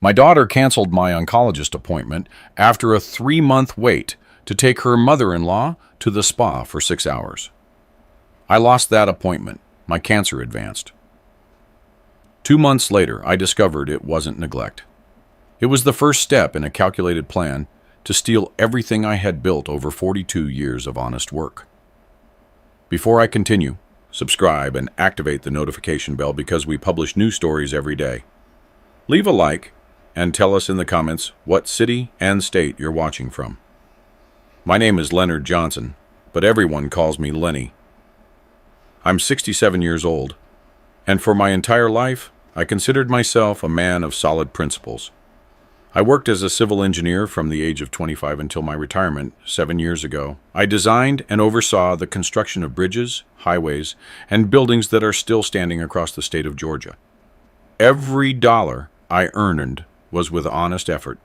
My daughter canceled my oncologist appointment after a 3-month wait to take her mother-in-law to the spa for 6 hours. I lost that appointment. My cancer advanced. 2 months later, I discovered it wasn't neglect. It was the first step in a calculated plan to steal everything I had built over 42 years of honest work. Before I continue, subscribe and activate the notification bell because we publish new stories every day. Leave a like and tell us in the comments what city and state you're watching from. My name is Leonard Johnson, but everyone calls me Lenny. I'm 67 years old, and for my entire life, I considered myself a man of solid principles. I worked as a civil engineer from the age of 25 until my retirement 7 years ago. I designed and oversaw the construction of bridges, highways, and buildings that are still standing across the state of Georgia. Every dollar I earned was with honest effort,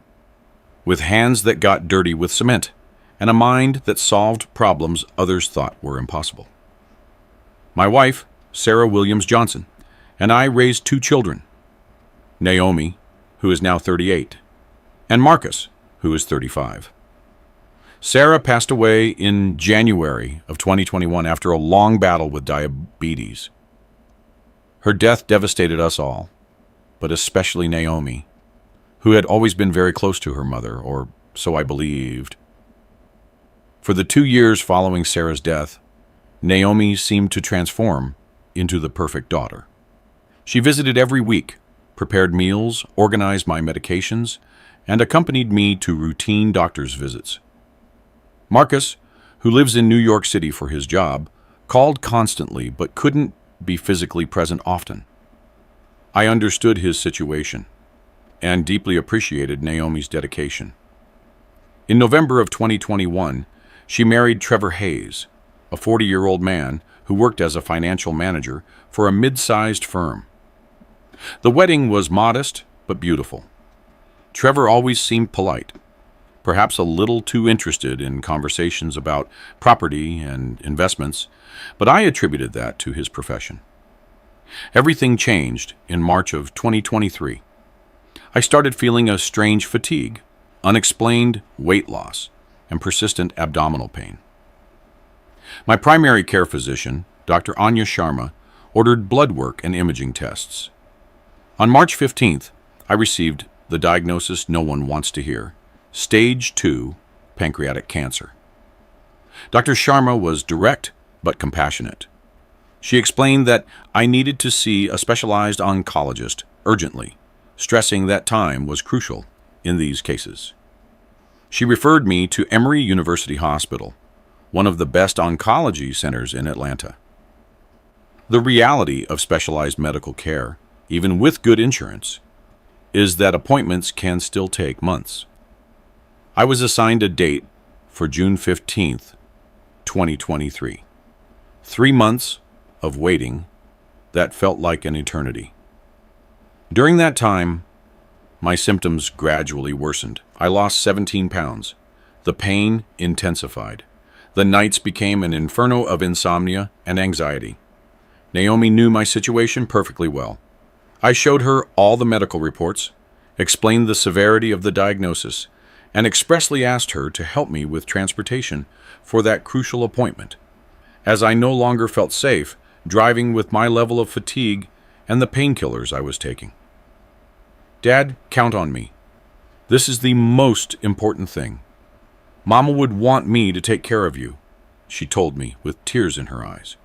with hands that got dirty with cement, and a mind that solved problems others thought were impossible. My wife, Sarah Williams Johnson, and I raised 2 children, Naomi, who is now 38, and Marcus, who is 35. Sarah passed away in January of 2021 after a long battle with diabetes. Her death devastated us all, but especially Naomi, who had always been very close to her mother, or so I believed. For the 2 years following Sarah's death, Naomi seemed to transform into the perfect daughter. She visited every week, prepared meals, organized my medications, and accompanied me to routine doctor's visits. Marcus, who lives in New York City for his job, called constantly but couldn't be physically present often. I understood his situation and deeply appreciated Naomi's dedication. In November of 2021, she married Trevor Hayes, a 40-year-old man who worked as a financial manager for a mid-sized firm. The wedding was modest but beautiful. Trevor always seemed polite, perhaps a little too interested in conversations about property and investments, but I attributed that to his profession. Everything changed in March of 2023. I started feeling a strange fatigue, unexplained weight loss, and persistent abdominal pain. My primary care physician, Dr. Anya Sharma, ordered blood work and imaging tests. On March 15th, I received the diagnosis no one wants to hear: stage 2 pancreatic cancer. Dr. Sharma was direct but compassionate. She explained that I needed to see a specialized oncologist urgently, stressing that time was crucial in these cases. She referred me to Emory University Hospital, one of the best oncology centers in Atlanta. The reality of specialized medical care, even with good insurance, is that appointments can still take months. I was assigned a date for June 15th, 2023. 3 months of waiting that felt like an eternity. During that time, my symptoms gradually worsened. I lost 17 pounds. The pain intensified. The nights became an inferno of insomnia and anxiety. Naomi knew my situation perfectly well. I showed her all the medical reports, explained the severity of the diagnosis, and expressly asked her to help me with transportation for that crucial appointment, as I no longer felt safe driving with my level of fatigue and the painkillers I was taking. Dad, count on me. This is the most important thing. Mama would want me to take care of you, she told me with tears in her eyes.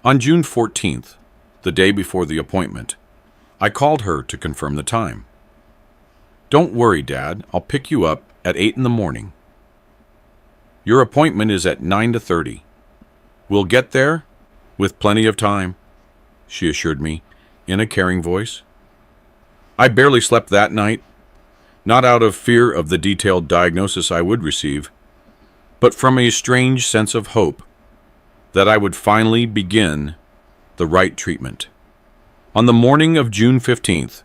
On June 14th, the day before the appointment, I called her to confirm the time. Don't worry, Dad, I'll pick you up at 8 in the morning. Your appointment is at 9:30. We'll get there with plenty of time, she assured me in a caring voice. I barely slept that night, not out of fear of the detailed diagnosis I would receive, but from a strange sense of hope that I would finally begin the right treatment. On the morning of June 15th,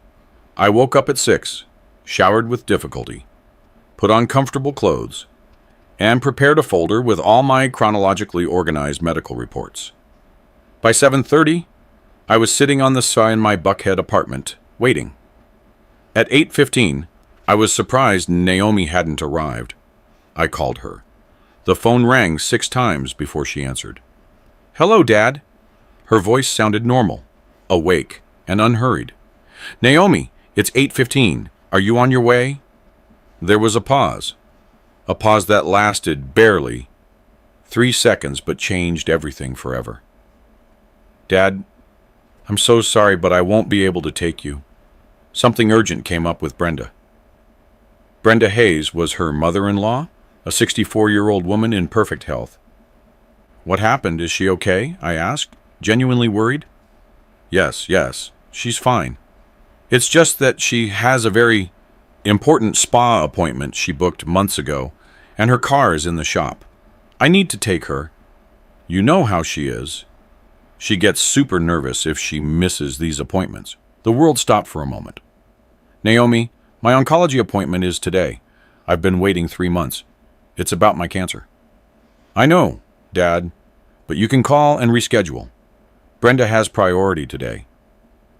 I woke up at 6, showered with difficulty, put on comfortable clothes, and prepared a folder with all my chronologically organized medical reports. By 7:30, I was sitting on the side in my Buckhead apartment, waiting. At 8:15, I was surprised Naomi hadn't arrived. I called her. The phone rang 6 times before she answered. "Hello, Dad." Her voice sounded normal, awake, and unhurried. "Naomi, it's 8:15. Are you on your way?" There was a pause that lasted barely 3 seconds but changed everything forever. "Dad, I'm so sorry, but I won't be able to take you. Something urgent came up with Brenda." Brenda Hayes was her mother-in-law, a 64-year-old woman in perfect health. "What happened? Is she okay?" I asked, genuinely worried. Yes, she's fine. It's just that she has a very important spa appointment she booked months ago, and her car is in the shop. I need to take her. You know how she is. She gets super nervous if she misses these appointments." The world stopped for a moment. "Naomi, my oncology appointment is today. I've been waiting 3 months. It's about my cancer." "I know, Dad, but you can call and reschedule. Brenda has priority today.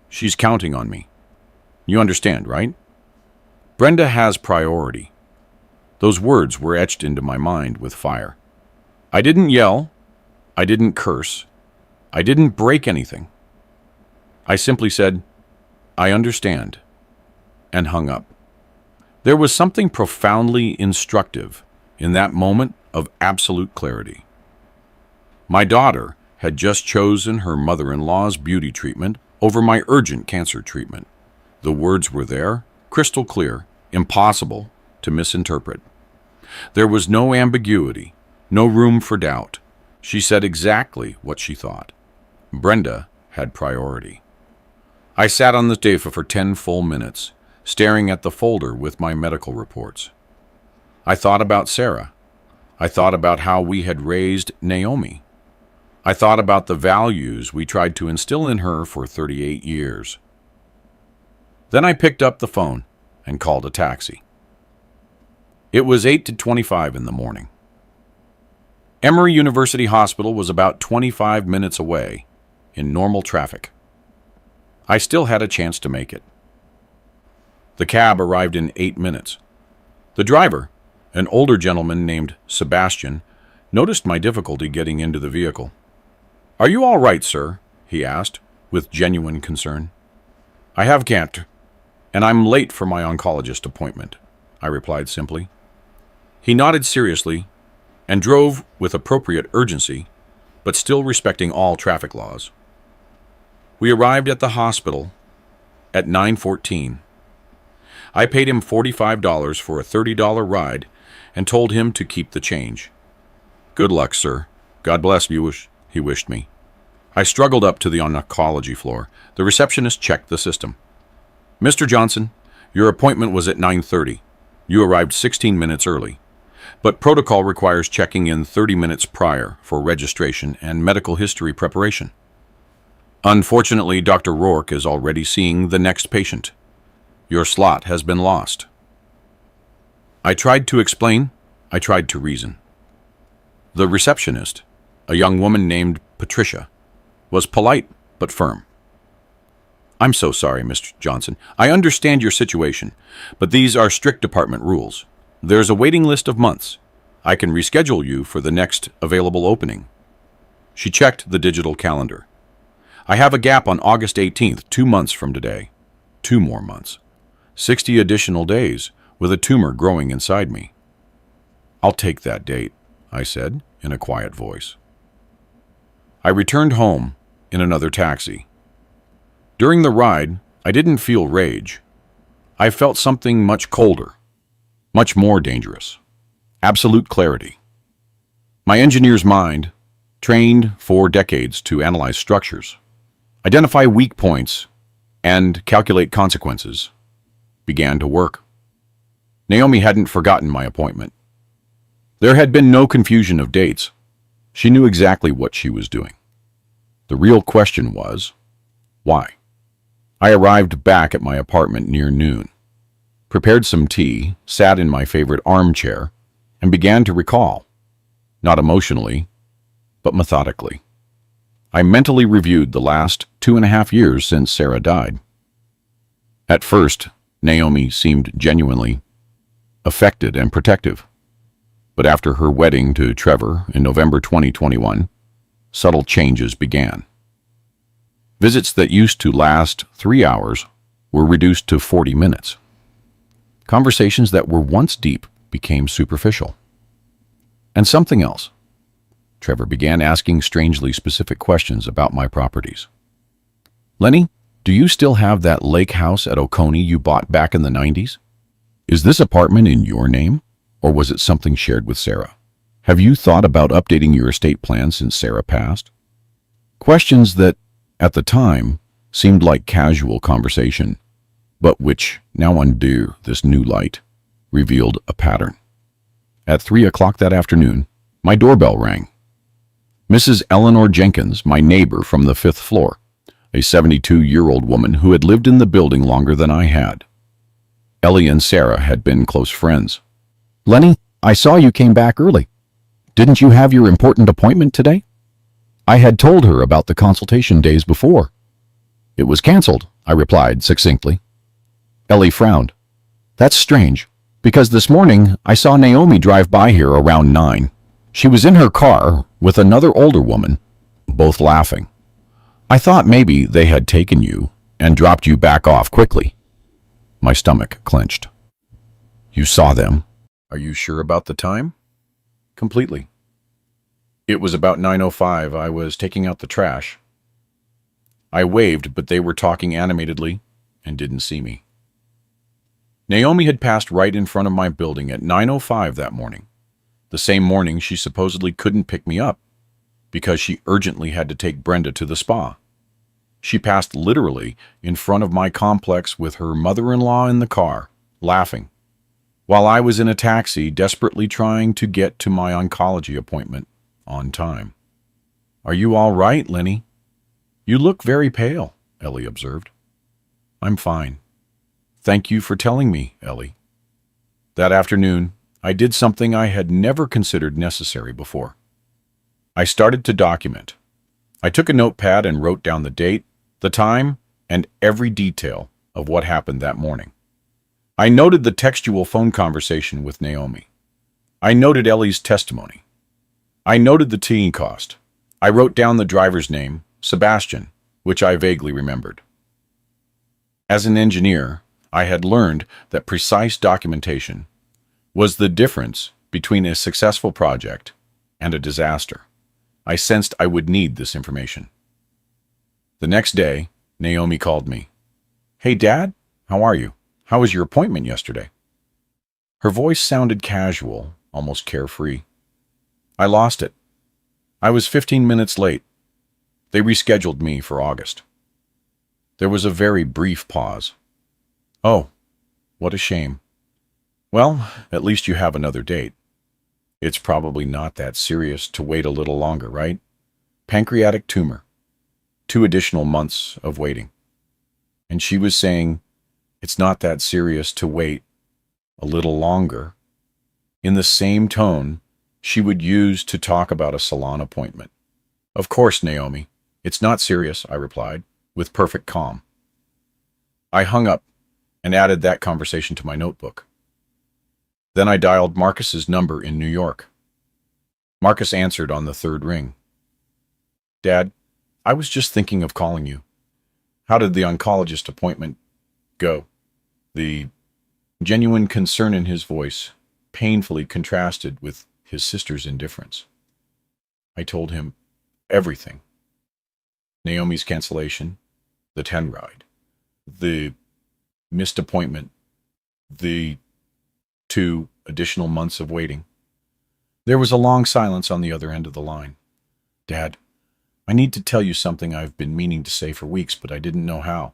She's counting on me. You understand, right?" Brenda has priority. Those words were etched into my mind with fire. I didn't yell. I didn't curse. I didn't break anything. I simply said, "I understand," and hung up. There was something profoundly instructive in that moment of absolute clarity. My daughter had just chosen her mother-in-law's beauty treatment over my urgent cancer treatment. The words were there, crystal clear, impossible to misinterpret. There was no ambiguity, no room for doubt. She said exactly what she thought. Brenda had priority. I sat on the sofa for 10 full minutes, staring at the folder with my medical reports. I thought about Sarah. I thought about how we had raised Naomi. I thought about the values we tried to instill in her for 38 years. Then I picked up the phone and called a taxi. It was 8:25 in the morning. Emory University Hospital was about 25 minutes away in normal traffic. I still had a chance to make it. The cab arrived in 8 minutes. The driver, an older gentleman named Sebastian, noticed my difficulty getting into the vehicle. "Are you all right, sir?" he asked, with genuine concern. "I have cancer, and I'm late for my oncologist appointment," I replied simply. He nodded seriously and drove with appropriate urgency, but still respecting all traffic laws. We arrived at the hospital at 9:14. I paid him $45 for a $30 ride and told him to keep the change. "Good luck, sir. God bless you," he wished me. I struggled up to the oncology floor. The receptionist checked the system. "Mr. Johnson, your appointment was at 9:30. You arrived 16 minutes early. But protocol requires checking in 30 minutes prior for registration and medical history preparation. Unfortunately, Dr. Rourke is already seeing the next patient. Your slot has been lost." I tried to explain. I tried to reason. The receptionist, a young woman named Patricia, was polite but firm. "I'm so sorry, Mr. Johnson. I understand your situation, but these are strict department rules. There's a waiting list of months. I can reschedule you for the next available opening." She checked the digital calendar. "I have a gap on August 18th, 2 months from today. 2 more months. 60 additional days with a tumor growing inside me." "I'll take that date," I said in a quiet voice. I returned home in another taxi. During the ride, I didn't feel rage. I felt something much colder, much more dangerous. Absolute clarity. My engineer's mind, trained for decades to analyze structures, identify weak points, and calculate consequences, began to work. Naomi hadn't forgotten my appointment. There had been no confusion of dates. She knew exactly what she was doing. The real question was, why? I arrived back at my apartment near noon, prepared some tea, sat in my favorite armchair, and began to recall, not emotionally, but methodically. I mentally reviewed the last 2.5 years since Sarah died. At first, Naomi seemed genuinely affected and protective. But after her wedding to Trevor in November 2021, subtle changes began. Visits that used to last 3 hours were reduced to 40 minutes. Conversations that were once deep became superficial. And something else. Trevor began asking strangely specific questions about my properties. Lenny, do you still have that lake house at Oconee you bought back in the 90s? Is this apartment in your name, or was it something shared with Sarah? Have you thought about updating your estate plan since Sarah passed? Questions that, at the time, seemed like casual conversation, but which, now under this new light, revealed a pattern. At 3 o'clock that afternoon, my doorbell rang. Mrs. Eleanor Jenkins, my neighbor from the 5th floor, a 72-year-old woman who had lived in the building longer than I had. Ellie and Sarah had been close friends. Lenny, I saw you came back early. Didn't you have your important appointment today? I had told her about the consultation days before. It was canceled, I replied succinctly. Ellie frowned. That's strange, because this morning I saw Naomi drive by here around 9. She was in her car with another older woman, both laughing. I thought maybe they had taken you and dropped you back off quickly. My stomach clenched. You saw them? Are you sure about the time? Completely. It was about 9:05. I was taking out the trash. I waved, but they were talking animatedly and didn't see me. Naomi had passed right in front of my building at 9:05 that morning. The same morning she supposedly couldn't pick me up because she urgently had to take Brenda to the spa. She passed literally in front of my complex with her mother-in-law in the car, laughing, while I was in a taxi desperately trying to get to my oncology appointment on time. Are you all right, Lenny? You look very pale, Ellie observed. I'm fine. Thank you for telling me, Ellie. That afternoon, I did something I had never considered necessary before. I started to document. I took a notepad and wrote down the date, the time, and every detail of what happened that morning. I noted the textual phone conversation with Naomi. I noted Ellie's testimony. I noted the tea cost. I wrote down the driver's name, Sebastian, which I vaguely remembered. As an engineer, I had learned that precise documentation was the difference between a successful project and a disaster. I sensed I would need this information. The next day, Naomi called me. Hey, Dad, how are you? How was your appointment yesterday? Her voice sounded casual, almost carefree. I lost it. I was 15 minutes late. They rescheduled me for August. There was a very brief pause. Oh, what a shame. Well, at least you have another date. It's probably not that serious to wait a little longer, right? Pancreatic tumor. 2 additional months of waiting. And she was saying, it's not that serious to wait a little longer, in the same tone she would use to talk about a salon appointment. Of course, Naomi. It's not serious, I replied, with perfect calm. I hung up and added that conversation to my notebook. Then I dialed Marcus's number in New York. Marcus answered on the 3rd ring. Dad, I was just thinking of calling you. How did the oncologist appointment go? The genuine concern in his voice painfully contrasted with his sister's indifference. I told him everything. Naomi's cancellation, the 10 ride, the missed appointment, the 2 additional months of waiting. There was a long silence on the other end of the line. Dad, I need to tell you something I've been meaning to say for weeks, but I didn't know how.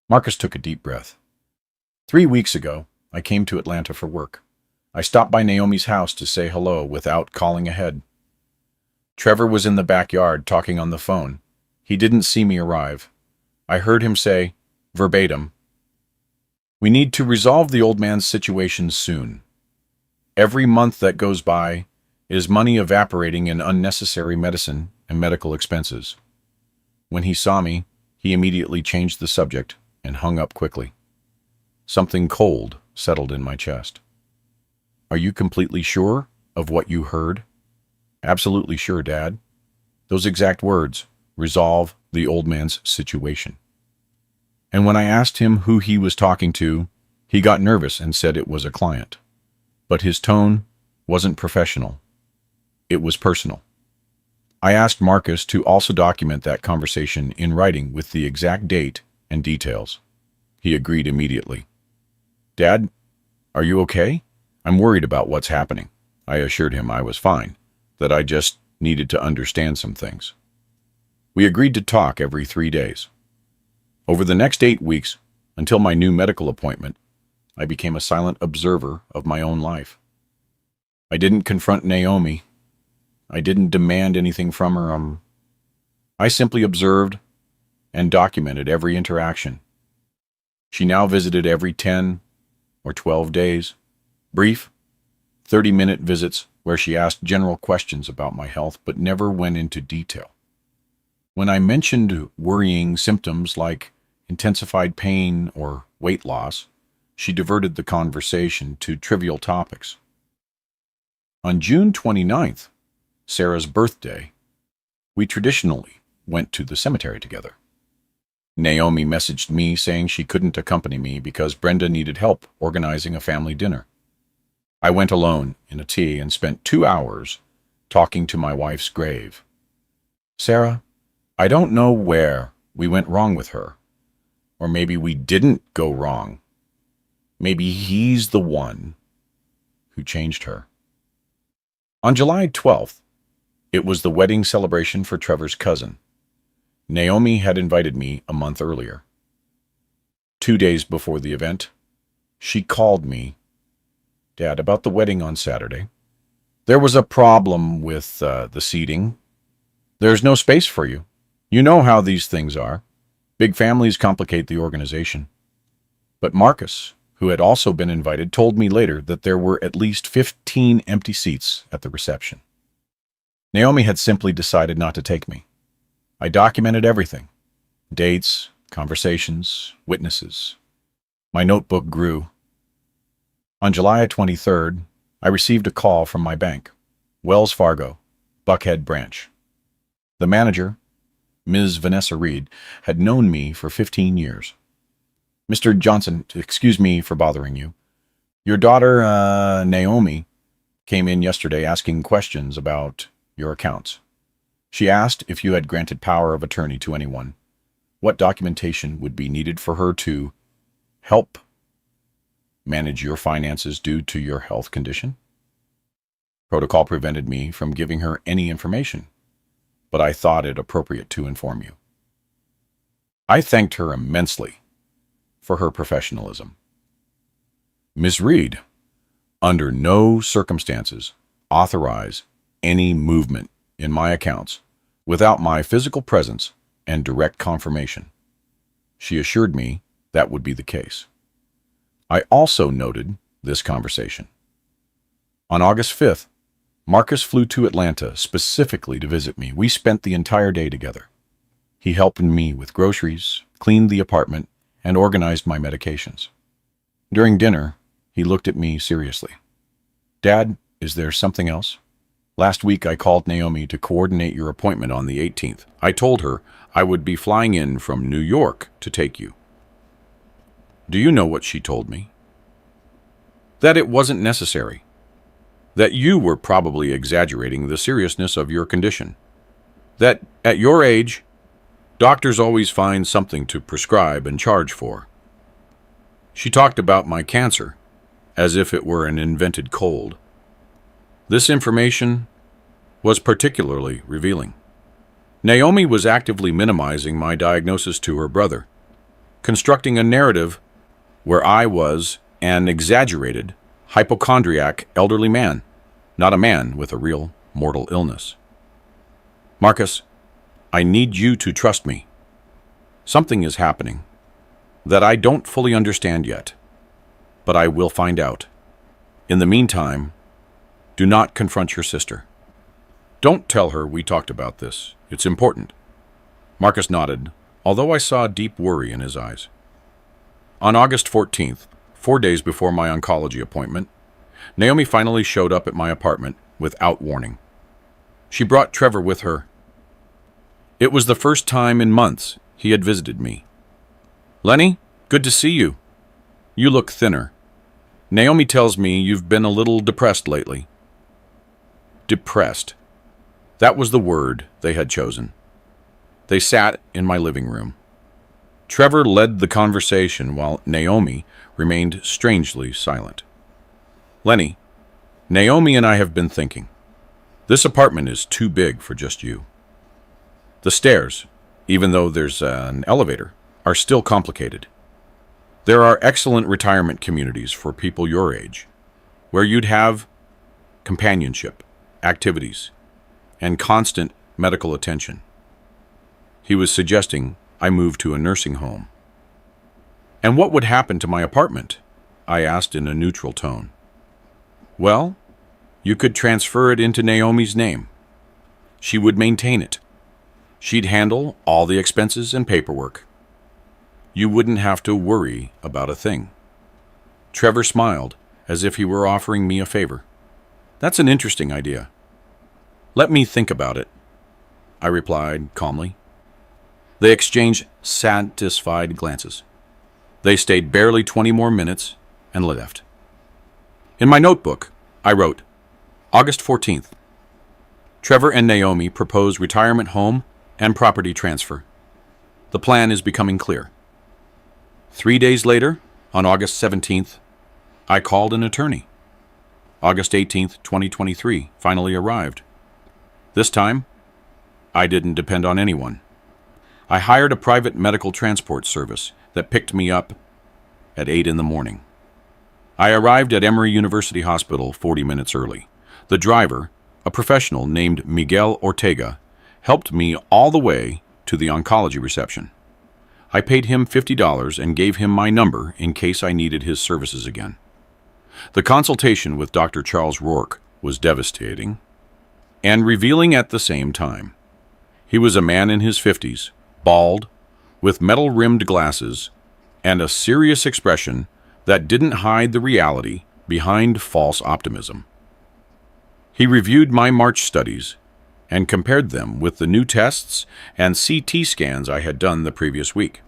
Marcus took a deep breath. 3 weeks ago, I came to Atlanta for work. I stopped by Naomi's house to say hello without calling ahead. Trevor was in the backyard talking on the phone. He didn't see me arrive. I heard him say, verbatim, "We need to resolve the old man's situation soon. Every month that goes by is money evaporating in unnecessary medicine and medical expenses." When he saw me, he immediately changed the subject and hung up quickly. Something cold settled in my chest. Are you completely sure of what you heard? Absolutely sure, Dad. Those exact words resolve the old man's situation. And when I asked him who he was talking to, he got nervous and said it was a client. But his tone wasn't professional. It was personal. I asked Marcus to also document that conversation in writing with the exact date and details. He agreed immediately. Dad, are you okay? I'm worried about what's happening. I assured him I was fine, that I just needed to understand some things. We agreed to talk every 3 days. Over the next 8 weeks, until my new medical appointment, I became a silent observer of my own life. I didn't confront Naomi. I didn't demand anything from her. I simply observed and documented every interaction. She now visited every 10 or 12 days. Brief, 30-minute visits where she asked general questions about my health but never went into detail. When I mentioned worrying symptoms like intensified pain or weight loss, she diverted the conversation to trivial topics. On June 29th, Sarah's birthday, we traditionally went to the cemetery together. Naomi messaged me saying she couldn't accompany me because Brenda needed help organizing a family dinner. I went alone in a tea and spent 2 hours talking to my wife's grave. Sarah, I don't know where we went wrong with her. Or maybe we didn't go wrong. Maybe he's the one who changed her. On July 12th, it was the wedding celebration for Trevor's cousin. Naomi had invited me a month earlier. 2 days before the event, she called me, Dad, about the wedding on Saturday. There was a problem with the seating. There's no space for you. You know how these things are. Big families complicate the organization. But Marcus, who had also been invited, told me later that there were at least 15 empty seats at the reception. Naomi had simply decided not to take me. I documented everything. Dates, conversations, witnesses. My notebook grew. On July 23rd, I received a call from my bank, Wells Fargo, Buckhead branch. The manager, Ms. Vanessa Reed, had known me for 15 years. Mr. Johnson, excuse me for bothering you. Your daughter, Naomi, came in yesterday asking questions about your accounts. She asked if you had granted power of attorney to anyone, what documentation would be needed for her to help manage your finances due to your health condition. Protocol prevented me from giving her any information, but I thought it appropriate to inform you. I thanked her immensely for her professionalism. Ms. Reed, under no circumstances authorize any movement in my accounts without my physical presence and direct confirmation. She assured me that would be the case. I also noted this conversation. On August 5th, Marcus flew to Atlanta specifically to visit me. We spent the entire day together. He helped me with groceries, cleaned the apartment, and organized my medications. During dinner, he looked at me seriously. Dad, is there something else? Last week I called Naomi to coordinate your appointment on the 18th. I told her I would be flying in from New York to take you. Do you know what she told me? That it wasn't necessary. That you were probably exaggerating the seriousness of your condition. That at your age, doctors always find something to prescribe and charge for. She talked about my cancer as if it were an invented cold. This information was particularly revealing. Naomi was actively minimizing my diagnosis to her brother, constructing a narrative where I was an exaggerated, hypochondriac elderly man, not a man with a real mortal illness. Marcus, I need you to trust me. Something is happening that I don't fully understand yet, but I will find out. In the meantime, do not confront your sister. Don't tell her we talked about this. It's important. Marcus nodded, although I saw deep worry in his eyes. On August 14th, 4 days before my oncology appointment, Naomi finally showed up at my apartment without warning. She brought Trevor with her. It was the first time in months he had visited me. "Lenny, good to see you. You look thinner. Naomi tells me you've been a little depressed lately." Depressed. That was the word they had chosen. They sat in my living room. Trevor led the conversation while Naomi remained strangely silent. "Lenny, Naomi and I have been thinking. This apartment is too big for just you. The stairs, even though there's an elevator, are still complicated. There are excellent retirement communities for people your age, where you'd have companionship, activities, and constant medical attention." He was suggesting I move to a nursing home. "And what would happen to my apartment?" I asked in a neutral tone. "Well, you could transfer it into Naomi's name. She would maintain it. She'd handle all the expenses and paperwork. You wouldn't have to worry about a thing." Trevor smiled as if he were offering me a favor. "That's an interesting idea. Let me think about it," I replied calmly. They exchanged satisfied glances. They stayed barely 20 more minutes and left. In my notebook, I wrote, August 14th. Trevor and Naomi propose retirement home and property transfer. The plan is becoming clear. 3 days later, on August 17th, I called an attorney. August 18th, 2023 finally arrived. This time, I didn't depend on anyone. I hired a private medical transport service that picked me up at 8 in the morning. I arrived at Emory University Hospital 40 minutes early. The driver, a professional named Miguel Ortega, helped me all the way to the oncology reception. I paid him $50 and gave him my number in case I needed his services again. The consultation with Dr. Charles Rourke was devastating and revealing at the same time. He was a man in his 50s, bald, with metal-rimmed glasses, and a serious expression that didn't hide the reality behind false optimism. He reviewed my March studies and compared them with the new tests and CT scans I had done the previous week.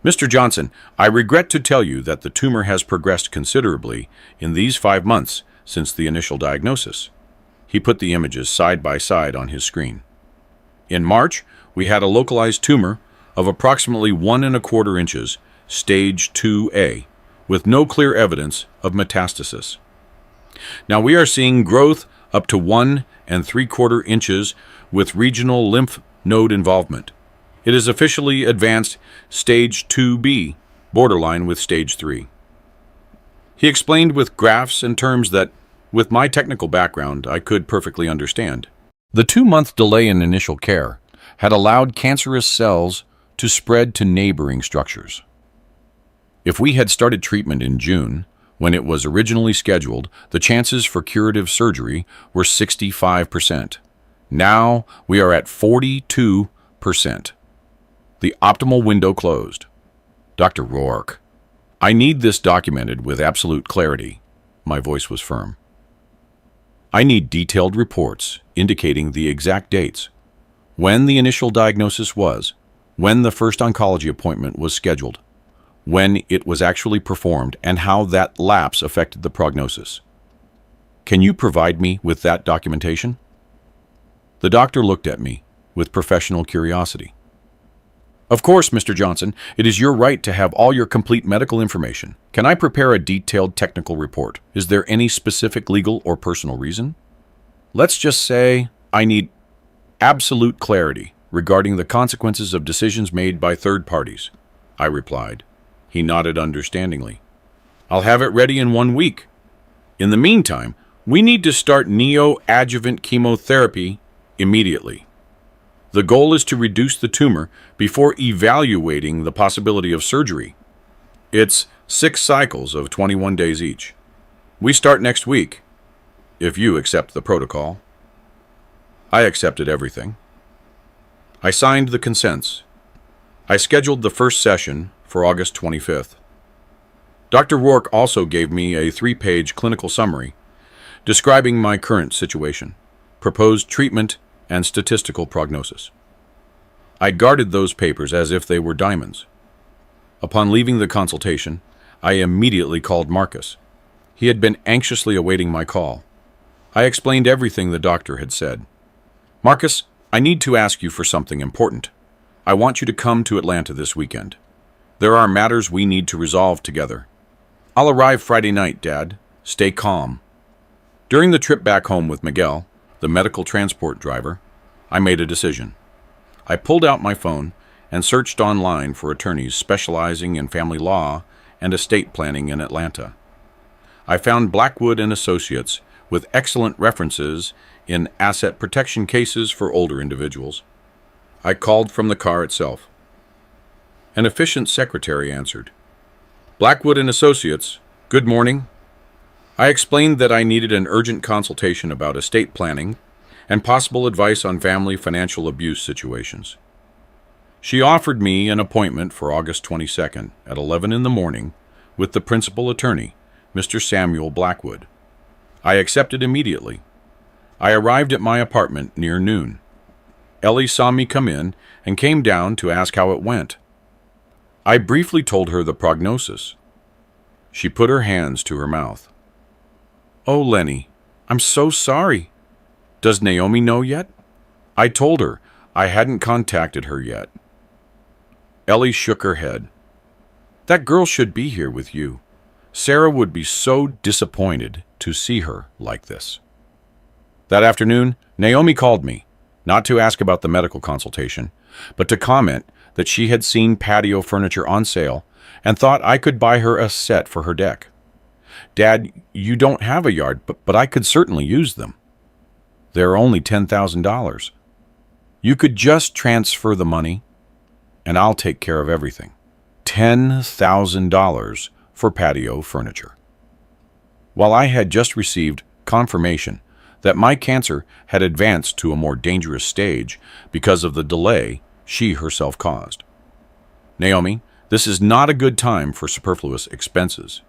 "Mr. Johnson, I regret to tell you that the tumor has progressed considerably in these 5 months since the initial diagnosis." He put the images side by side on his screen. "In March, we had a localized tumor of approximately 1¼ inches, stage 2A, with no clear evidence of metastasis. Now we are seeing growth up to 1¾ inches with regional lymph node involvement. It is officially advanced stage 2B, borderline with stage 3. He explained with graphs and terms that, with my technical background, I could perfectly understand. The 2-month delay in initial care had allowed cancerous cells to spread to neighboring structures. If we had started treatment in June, when it was originally scheduled, the chances for curative surgery were 65%. Now we are at 42%. The optimal window closed. Dr. Rourke, I need this documented with absolute clarity. My voice was firm. I need detailed reports indicating the exact dates, when the initial diagnosis was, when the first oncology appointment was scheduled, when it was actually performed, and how that lapse affected the prognosis. Can you provide me with that documentation? The doctor looked at me with professional curiosity. Of course, Mr. Johnson, it is your right to have all your complete medical information. Can I prepare a detailed technical report? Is there any specific legal or personal reason? Let's just say I need absolute clarity regarding the consequences of decisions made by third parties, I replied. He nodded understandingly. I'll have it ready in 1 week. In the meantime, we need to start neoadjuvant chemotherapy immediately. The goal is to reduce the tumor before evaluating the possibility of surgery. It's 6 cycles of 21 days each. We start next week, if you accept the protocol. I accepted everything. I signed the consents. I scheduled the first session for August 25th. Dr. Rourke also gave me a 3-page clinical summary describing my current situation, proposed treatment, and statistical prognosis. I guarded those papers as if they were diamonds. Upon leaving the consultation, I immediately called Marcus. He had been anxiously awaiting my call. I explained everything the doctor had said. "Marcus, I need to ask you for something important. I want you to come to Atlanta this weekend. There are matters we need to resolve together. I'll arrive Friday night, Dad. Stay calm." During the trip back home with Miguel, the medical transport driver, I made a decision. I pulled out my phone and searched online for attorneys specializing in family law and estate planning in Atlanta. I found Blackwood and Associates with excellent references in asset protection cases for older individuals. I called from the car itself. An efficient secretary answered. "Blackwood and Associates, good morning." I explained that I needed an urgent consultation about estate planning and possible advice on family financial abuse situations. She offered me an appointment for August 22nd at 11 in the morning with the principal attorney, Mr. Samuel Blackwood. I accepted immediately. I arrived at my apartment near noon. Ellie saw me come in and came down to ask how it went. I briefly told her the prognosis. She put her hands to her mouth. "Oh, Lenny, I'm so sorry. Does Naomi know yet?" I told her I hadn't contacted her yet. Ellie shook her head. "That girl should be here with you. Sarah would be so disappointed to see her like this." That afternoon, Naomi called me, not to ask about the medical consultation, but to comment that she had seen patio furniture on sale and thought I could buy her a set for her deck. "Dad, you don't have a yard, but I could certainly use them. They're only $10,000. You could just transfer the money, and I'll take care of everything." $10,000 for patio furniture. While I had just received confirmation that my cancer had advanced to a more dangerous stage because of the delay she herself caused. "Naomi, this is not a good time for superfluous expenses.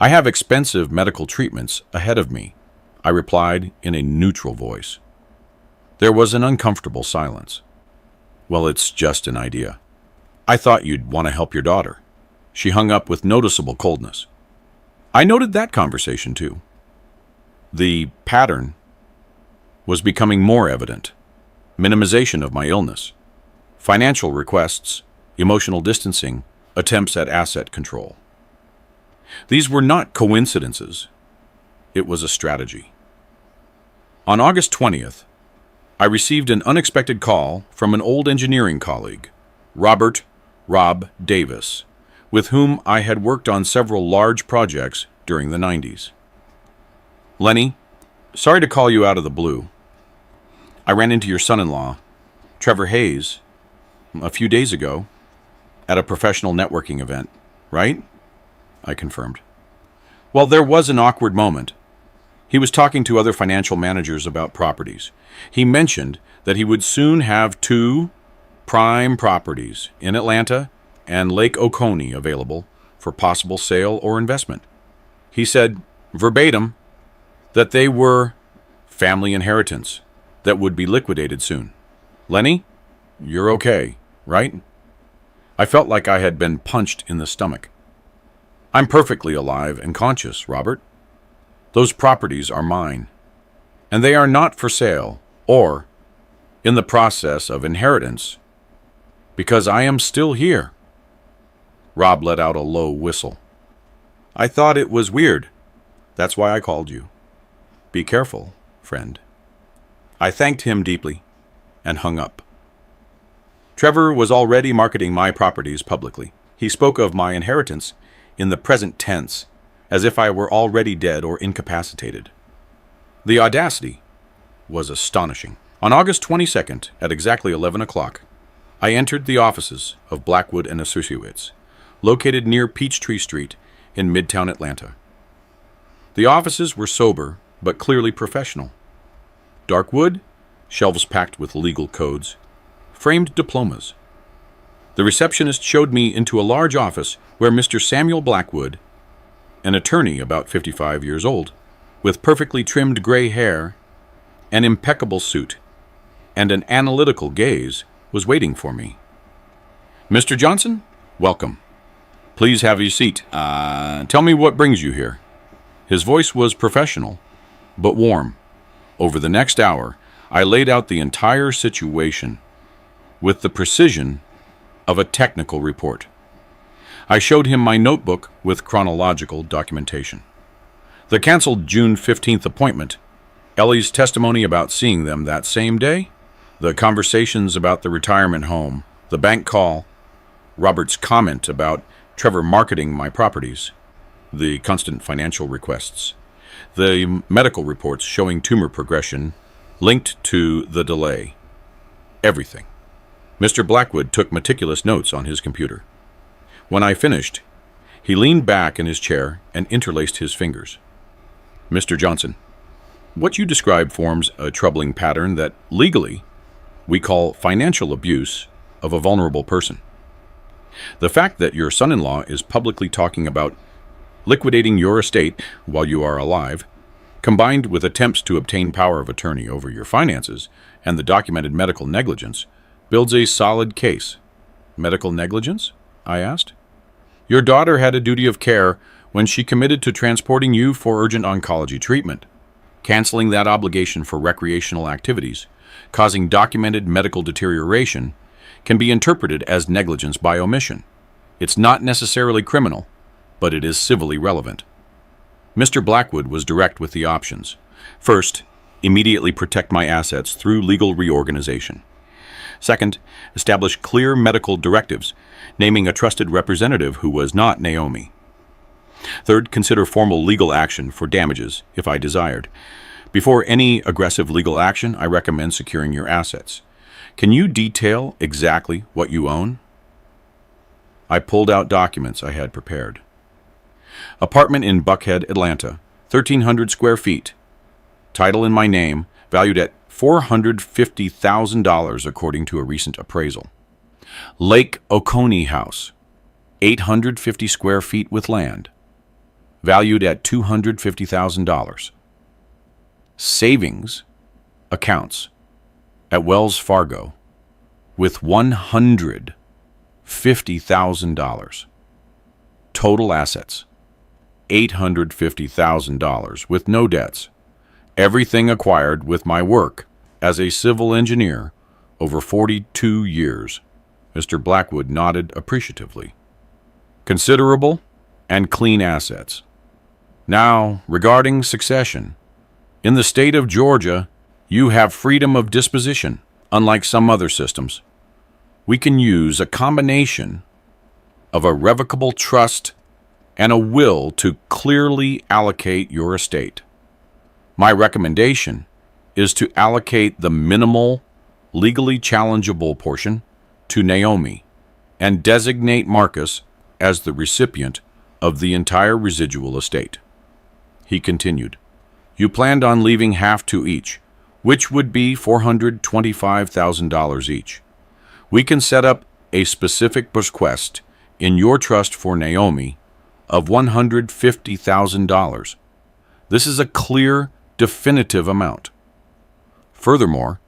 I have expensive medical treatments ahead of me," I replied in a neutral voice. There was an uncomfortable silence. "Well, it's just an idea. I thought you'd want to help your daughter." She hung up with noticeable coldness. I noted that conversation too. The pattern was becoming more evident. Minimization of my illness, financial requests, emotional distancing, attempts at asset control. These were not coincidences. It was a strategy. On August 20th, I received an unexpected call from an old engineering colleague, Rob Davis, with whom I had worked on several large projects during the 90s. "Lenny, sorry to call you out of the blue. I ran into your son-in-law, Trevor Hayes, a few days ago at a professional networking event, right?" I confirmed. "Well, there was an awkward moment. He was talking to other financial managers about properties. He mentioned that he would soon have 2 prime properties in Atlanta and Lake Oconee available for possible sale or investment. He said, verbatim, that they were family inheritance that would be liquidated soon. Lenny, you're okay, right?" I felt like I had been punched in the stomach. "I'm perfectly alive and conscious, Robert. Those properties are mine, and they are not for sale or in the process of inheritance because I am still here." Rob let out a low whistle. "I thought it was weird. That's why I called you. Be careful, friend." I thanked him deeply and hung up. Trevor was already marketing my properties publicly. He spoke of my inheritance in the present tense, as if I were already dead or incapacitated. The audacity was astonishing. On August 22nd, at exactly 11 o'clock, I entered the offices of Blackwood and Associates, located near Peachtree Street in Midtown Atlanta. The offices were sober but clearly professional. Dark wood, shelves packed with legal codes, framed diplomas. The receptionist showed me into a large office where Mr. Samuel Blackwood An attorney about 55 years old, with perfectly trimmed gray hair, an impeccable suit, and an analytical gaze, was waiting for me. "Mr. Johnson, welcome. Please have your seat. Tell me what brings you here." His voice was professional, but warm. Over the next hour, I laid out the entire situation with the precision of a technical report. I showed him my notebook with chronological documentation. The canceled June 15th appointment, Ellie's testimony about seeing them that same day, the conversations about the retirement home, the bank call, Robert's comment about Trevor marketing my properties, the constant financial requests, the medical reports showing tumor progression linked to the delay. Everything. Mr. Blackwood took meticulous notes on his computer. When I finished, he leaned back in his chair and interlaced his fingers. "Mr. Johnson, what you describe forms a troubling pattern that, legally, we call financial abuse of a vulnerable person. The fact that your son-in-law is publicly talking about liquidating your estate while you are alive, combined with attempts to obtain power of attorney over your finances and the documented medical negligence, builds a solid case." "Medical negligence?" I asked. "Your daughter had a duty of care when she committed to transporting you for urgent oncology treatment. Canceling that obligation for recreational activities, causing documented medical deterioration, can be interpreted as negligence by omission. It's not necessarily criminal, but it is civilly relevant." Mr. Blackwood was direct with the options. First, immediately protect my assets through legal reorganization. Second, establish clear medical directives, naming a trusted representative who was not Naomi. Third, consider formal legal action for damages, if I desired. Before any aggressive legal action, I recommend securing your assets. Can you detail exactly what you own? I pulled out documents I had prepared. Apartment in Buckhead, Atlanta, 1,300 square feet. Title in my name, valued at $450,000 according to a recent appraisal. Lake Oconee House, 850 square feet with land, valued at $250,000. Savings accounts at Wells Fargo with $150,000. Total assets, $850,000 with no debts. Everything acquired with my work as a civil engineer over 42 years. Mr. Blackwood nodded appreciatively. Considerable and clean assets. Now, regarding succession, in the state of Georgia, you have freedom of disposition, unlike some other systems. We can use a combination of a revocable trust and a will to clearly allocate your estate. My recommendation is to allocate the minimal, legally challengeable portion to Naomi and designate Marcus as the recipient of the entire residual estate. He continued, "You planned on leaving half to each, which would be $425,000 each. We can set up a specific bequest in your trust for Naomi of $150,000. This is a clear, definitive amount. Furthermore,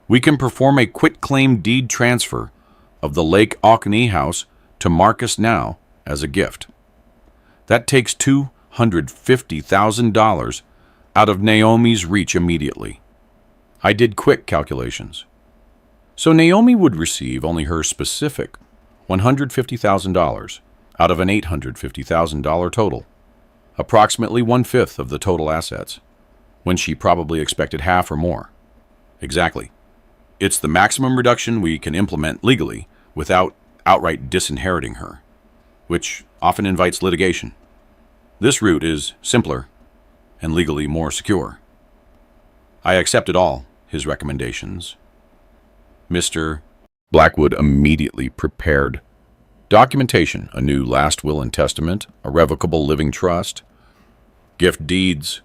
we can perform a quitclaim deed transfer of the Lake Oconee house to Marcus now as a gift. That takes $250,000 out of Naomi's reach immediately." I did quick calculations. So Naomi would receive only her specific $150,000 out of an $850,000 total, approximately 1/5 of the total assets, when she probably expected half or more. Exactly. It's the maximum reduction we can implement legally without outright disinheriting her, which often invites litigation. This route is simpler and legally more secure. I accepted all his recommendations. Mr. Blackwood immediately prepared documentation, a new last will and testament, a revocable living trust, gift deeds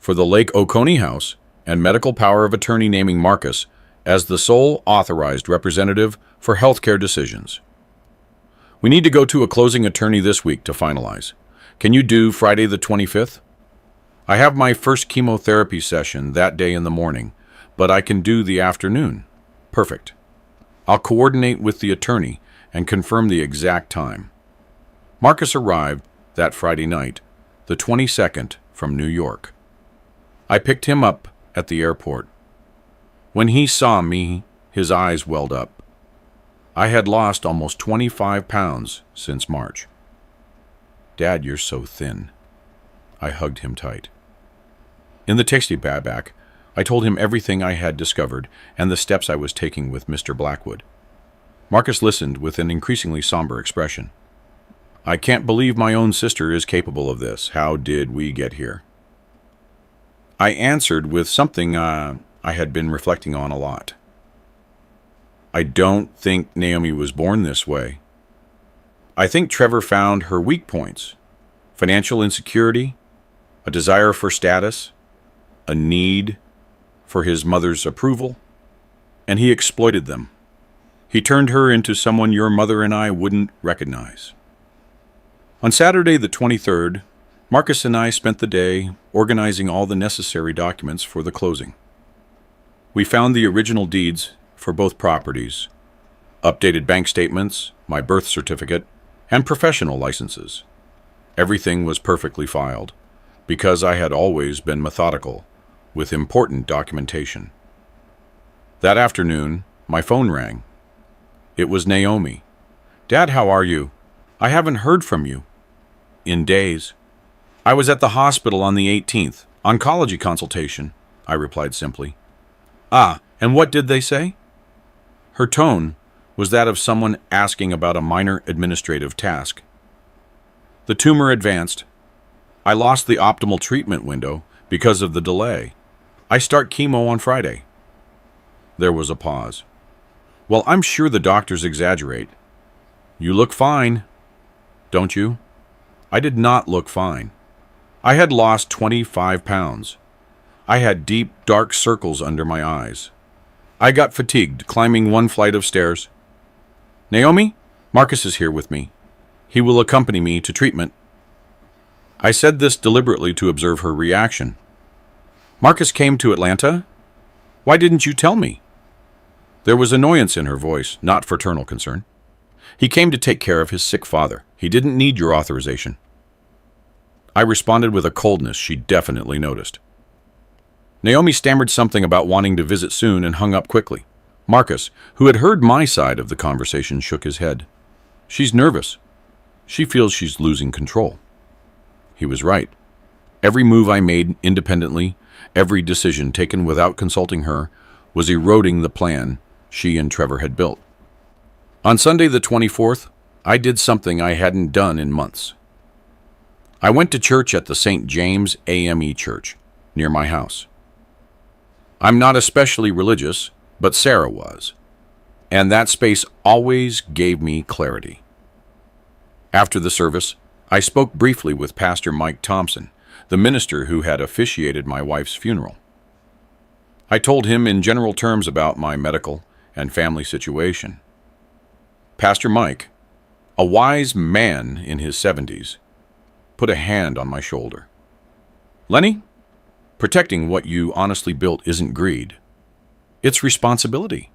for the Lake Oconee house, and medical power of attorney naming Marcus as the sole authorized representative for healthcare decisions. We need to go to a closing attorney this week to finalize. Can you do Friday the 25th? I have my first chemotherapy session that day in the morning, but I can do the afternoon. Perfect. I'll coordinate with the attorney and confirm the exact time. Marcus arrived that Friday night, the 22nd, from New York. I picked him up at the airport. When he saw me, his eyes welled up. I had lost almost 25 pounds since March. Dad, you're so thin. I hugged him tight. In the taxi back, I told him everything I had discovered and the steps I was taking with Mr. Blackwood. Marcus listened with an increasingly somber expression. I can't believe my own sister is capable of this. How did we get here? I answered with something I had been reflecting on a lot. I don't think Naomi was born this way. I think Trevor found her weak points: financial insecurity, a desire for status, a need for his mother's approval, and he exploited them. He turned her into someone your mother and I wouldn't recognize. On Saturday the 23rd, Marcus and I spent the day organizing all the necessary documents for the closing. We found the original deeds for both properties, updated bank statements, my birth certificate, and professional licenses. Everything was perfectly filed, because I had always been methodical with important documentation. That afternoon, my phone rang. It was Naomi. Dad, how are you? I haven't heard from you in days. I was at the hospital on the 18th, oncology consultation, I replied simply. Ah, and what did they say? Her tone was that of someone asking about a minor administrative task. The tumor advanced. I lost the optimal treatment window because of the delay. I start chemo on Friday. There was a pause. Well, I'm sure the doctors exaggerate. You look fine, don't you? I did not look fine. I had lost 25 pounds. I had deep, dark circles under my eyes. I got fatigued climbing one flight of stairs. Naomi, Marcus is here with me. He will accompany me to treatment. I said this deliberately to observe her reaction. Marcus came to Atlanta? Why didn't you tell me? There was annoyance in her voice, not fraternal concern. He came to take care of his sick father. He didn't need your authorization. I responded with a coldness she definitely noticed. Naomi stammered something about wanting to visit soon and hung up quickly. Marcus, who had heard my side of the conversation, shook his head. She's nervous. She feels she's losing control. He was right. Every move I made independently, every decision taken without consulting her, was eroding the plan she and Trevor had built. On Sunday the 24th, I did something I hadn't done in months. I went to church at the St. James AME Church, near my house. I'm not especially religious, but Sarah was, and that space always gave me clarity. After the service, I spoke briefly with Pastor Mike Thompson, the minister who had officiated my wife's funeral. I told him in general terms about my medical and family situation. Pastor Mike, a wise man in his 70s, put a hand on my shoulder. Lenny, protecting what you honestly built isn't greed. It's responsibility.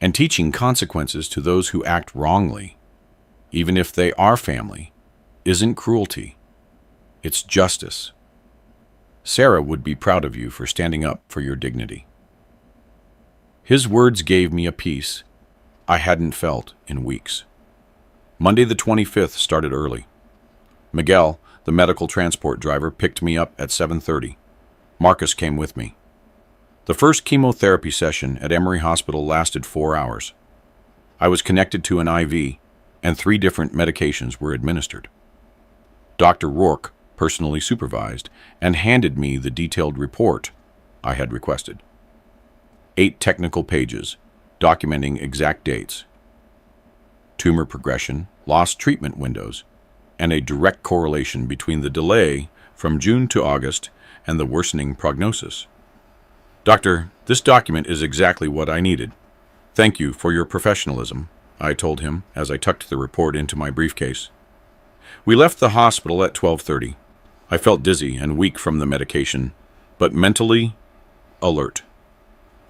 And teaching consequences to those who act wrongly, even if they are family, isn't cruelty. It's justice. Sarah would be proud of you for standing up for your dignity. His words gave me a peace I hadn't felt in weeks. Monday the 25th started early. Miguel, the medical transport driver, picked me up at 7:30. Marcus came with me. The first chemotherapy session at Emory Hospital lasted 4 hours. I was connected to an IV, and 3 different medications were administered. Dr. Rourke personally supervised and handed me the detailed report I had requested. 8 technical pages documenting exact dates, tumor progression, lost treatment windows, and a direct correlation between the delay from June to August and the worsening prognosis. Doctor, this document is exactly what I needed. Thank you for your professionalism, I told him as I tucked the report into my briefcase. We left the hospital at 12:30. I felt dizzy and weak from the medication, but mentally alert.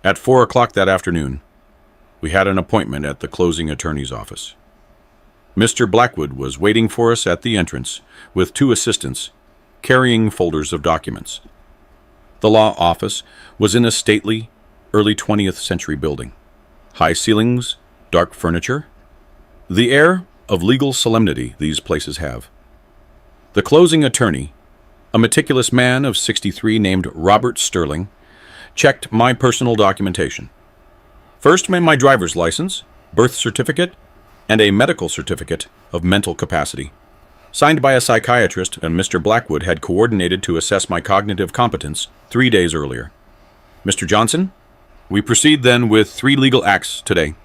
At 4 o'clock that afternoon, we had an appointment at the closing attorney's office. Mr. Blackwood was waiting for us at the entrance with 2 assistants carrying folders of documents. The law office was in a stately, early 20th century building. High ceilings, dark furniture. The air of legal solemnity these places have. The closing attorney, a meticulous man of 63 named Robert Sterling, checked my personal documentation. First, my driver's license, birth certificate, and a medical certificate of mental capacity, signed by a psychiatrist, and Mr. Blackwood had coordinated to assess my cognitive competence 3 days earlier. Mr. Johnson, we proceed then with 3 legal acts today.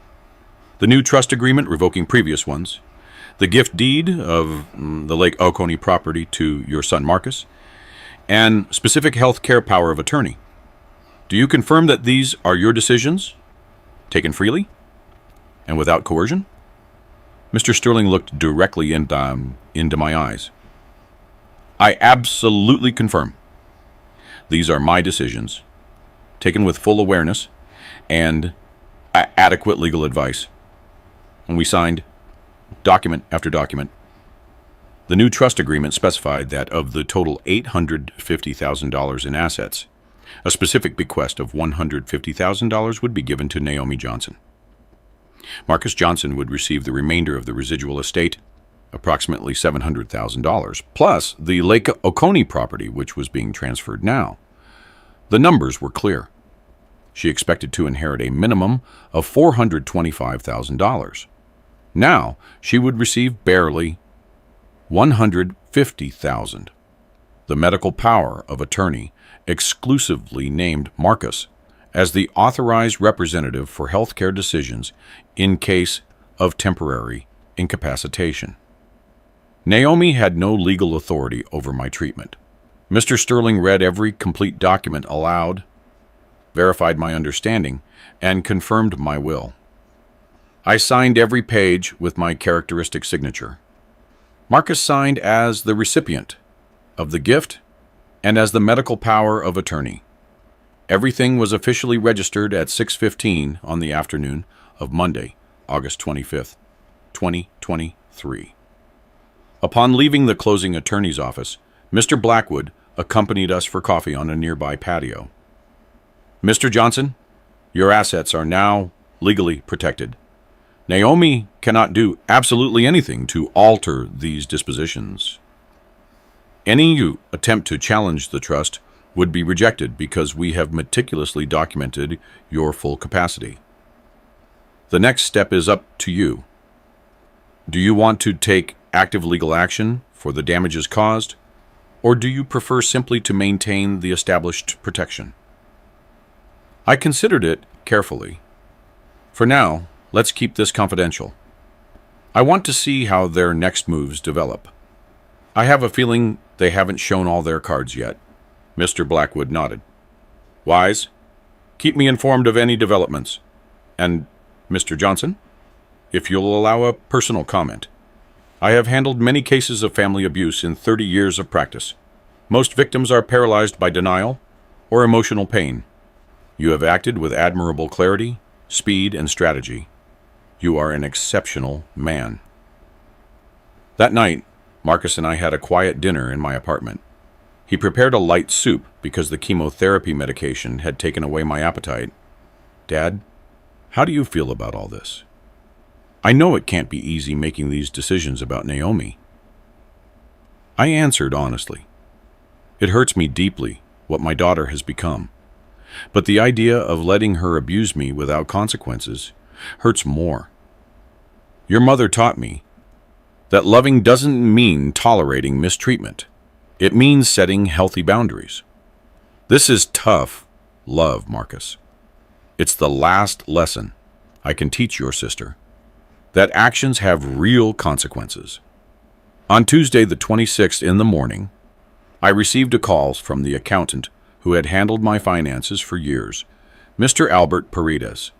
The new trust agreement revoking previous ones, the gift deed of the Lake Oconee property to your son Marcus, and specific health care power of attorney. Do you confirm that these are your decisions, taken freely and without coercion? Mr. Sterling looked directly into my eyes. I absolutely confirm. These are my decisions, taken with full awareness and adequate legal advice. And we signed document after document. The new trust agreement specified that of the total $850,000 in assets, a specific bequest of $150,000 would be given to Naomi Johnson. Marcus Johnson would receive the remainder of the residual estate, approximately $700,000, plus the Lake Oconee property, which was being transferred now. The numbers were clear. She expected to inherit a minimum of $425,000. Now she would receive barely $150,000. The medical power of attorney exclusively named Marcus as the authorized representative for healthcare decisions in case of temporary incapacitation. Naomi had no legal authority over my treatment. Mr. Sterling read every complete document aloud, verified my understanding, and confirmed my will. I signed every page with my characteristic signature. Marcus signed as the recipient of the gift and as the medical power of attorney. Everything was officially registered at 6:15 on the afternoon of Monday, August 25th, 2023. Upon leaving the closing attorney's office, Mr. Blackwood accompanied us for coffee on a nearby patio. Mr. Johnson, your assets are now legally protected. Naomi cannot do absolutely anything to alter these dispositions. Any attempt to challenge the trust would be rejected because we have meticulously documented your full capacity. The next step is up to you. Do you want to take active legal action for the damages caused, or do you prefer simply to maintain the established protection? I considered it carefully. For now, let's keep this confidential. I want to see how their next moves develop. I have a feeling they haven't shown all their cards yet. Mr. Blackwood nodded. Wise, keep me informed of any developments. And, Mr. Johnson, if you'll allow a personal comment. I have handled many cases of family abuse in 30 years of practice. Most victims are paralyzed by denial or emotional pain. You have acted with admirable clarity, speed, and strategy. You are an exceptional man. That night, Marcus and I had a quiet dinner in my apartment. He prepared a light soup because the chemotherapy medication had taken away my appetite. Dad, how do you feel about all this? I know it can't be easy making these decisions about Naomi. I answered honestly. It hurts me deeply what my daughter has become. But the idea of letting her abuse me without consequences hurts more. Your mother taught me that loving doesn't mean tolerating mistreatment. It means setting healthy boundaries. This is tough love, Marcus. It's the last lesson I can teach your sister, that actions have real consequences. On Tuesday the 26th in the morning, I received a call from the accountant who had handled my finances for years, Mr. Albert Paredes.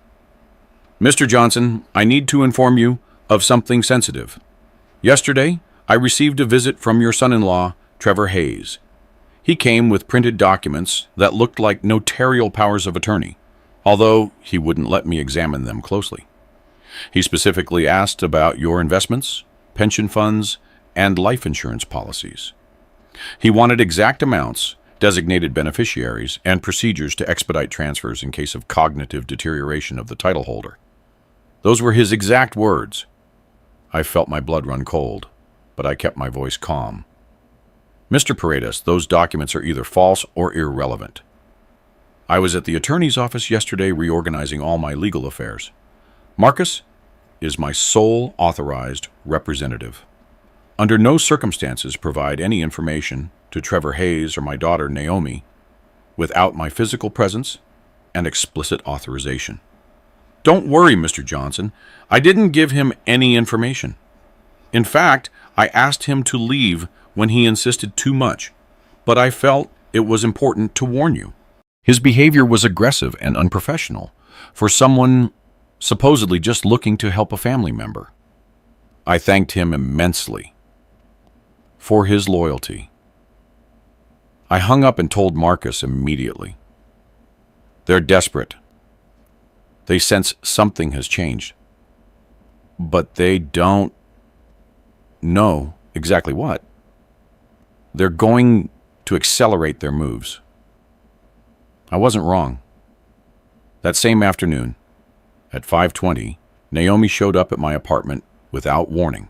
Mr. Johnson, I need to inform you of something sensitive. Yesterday, I received a visit from your son-in-law, Trevor Hayes. He came with printed documents that looked like notarial powers of attorney, although he wouldn't let me examine them closely. He specifically asked about your investments, pension funds, and life insurance policies. He wanted exact amounts, designated beneficiaries, and procedures to expedite transfers in case of cognitive deterioration of the title holder. Those were his exact words. I felt my blood run cold, but I kept my voice calm. Mr. Paredes, those documents are either false or irrelevant. I was at the attorney's office yesterday reorganizing all my legal affairs. Marcus is my sole authorized representative. Under no circumstances provide any information to Trevor Hayes or my daughter Naomi without my physical presence and explicit authorization. Don't worry, Mr. Johnson. I didn't give him any information. In fact, I asked him to leave when he insisted too much, but I felt it was important to warn you. His behavior was aggressive and unprofessional for someone supposedly just looking to help a family member. I thanked him immensely for his loyalty. I hung up and told Marcus immediately. They're desperate. They sense something has changed, but they don't know exactly what. They're going to accelerate their moves. I wasn't wrong. That same afternoon, at 5:20, Naomi showed up at my apartment without warning.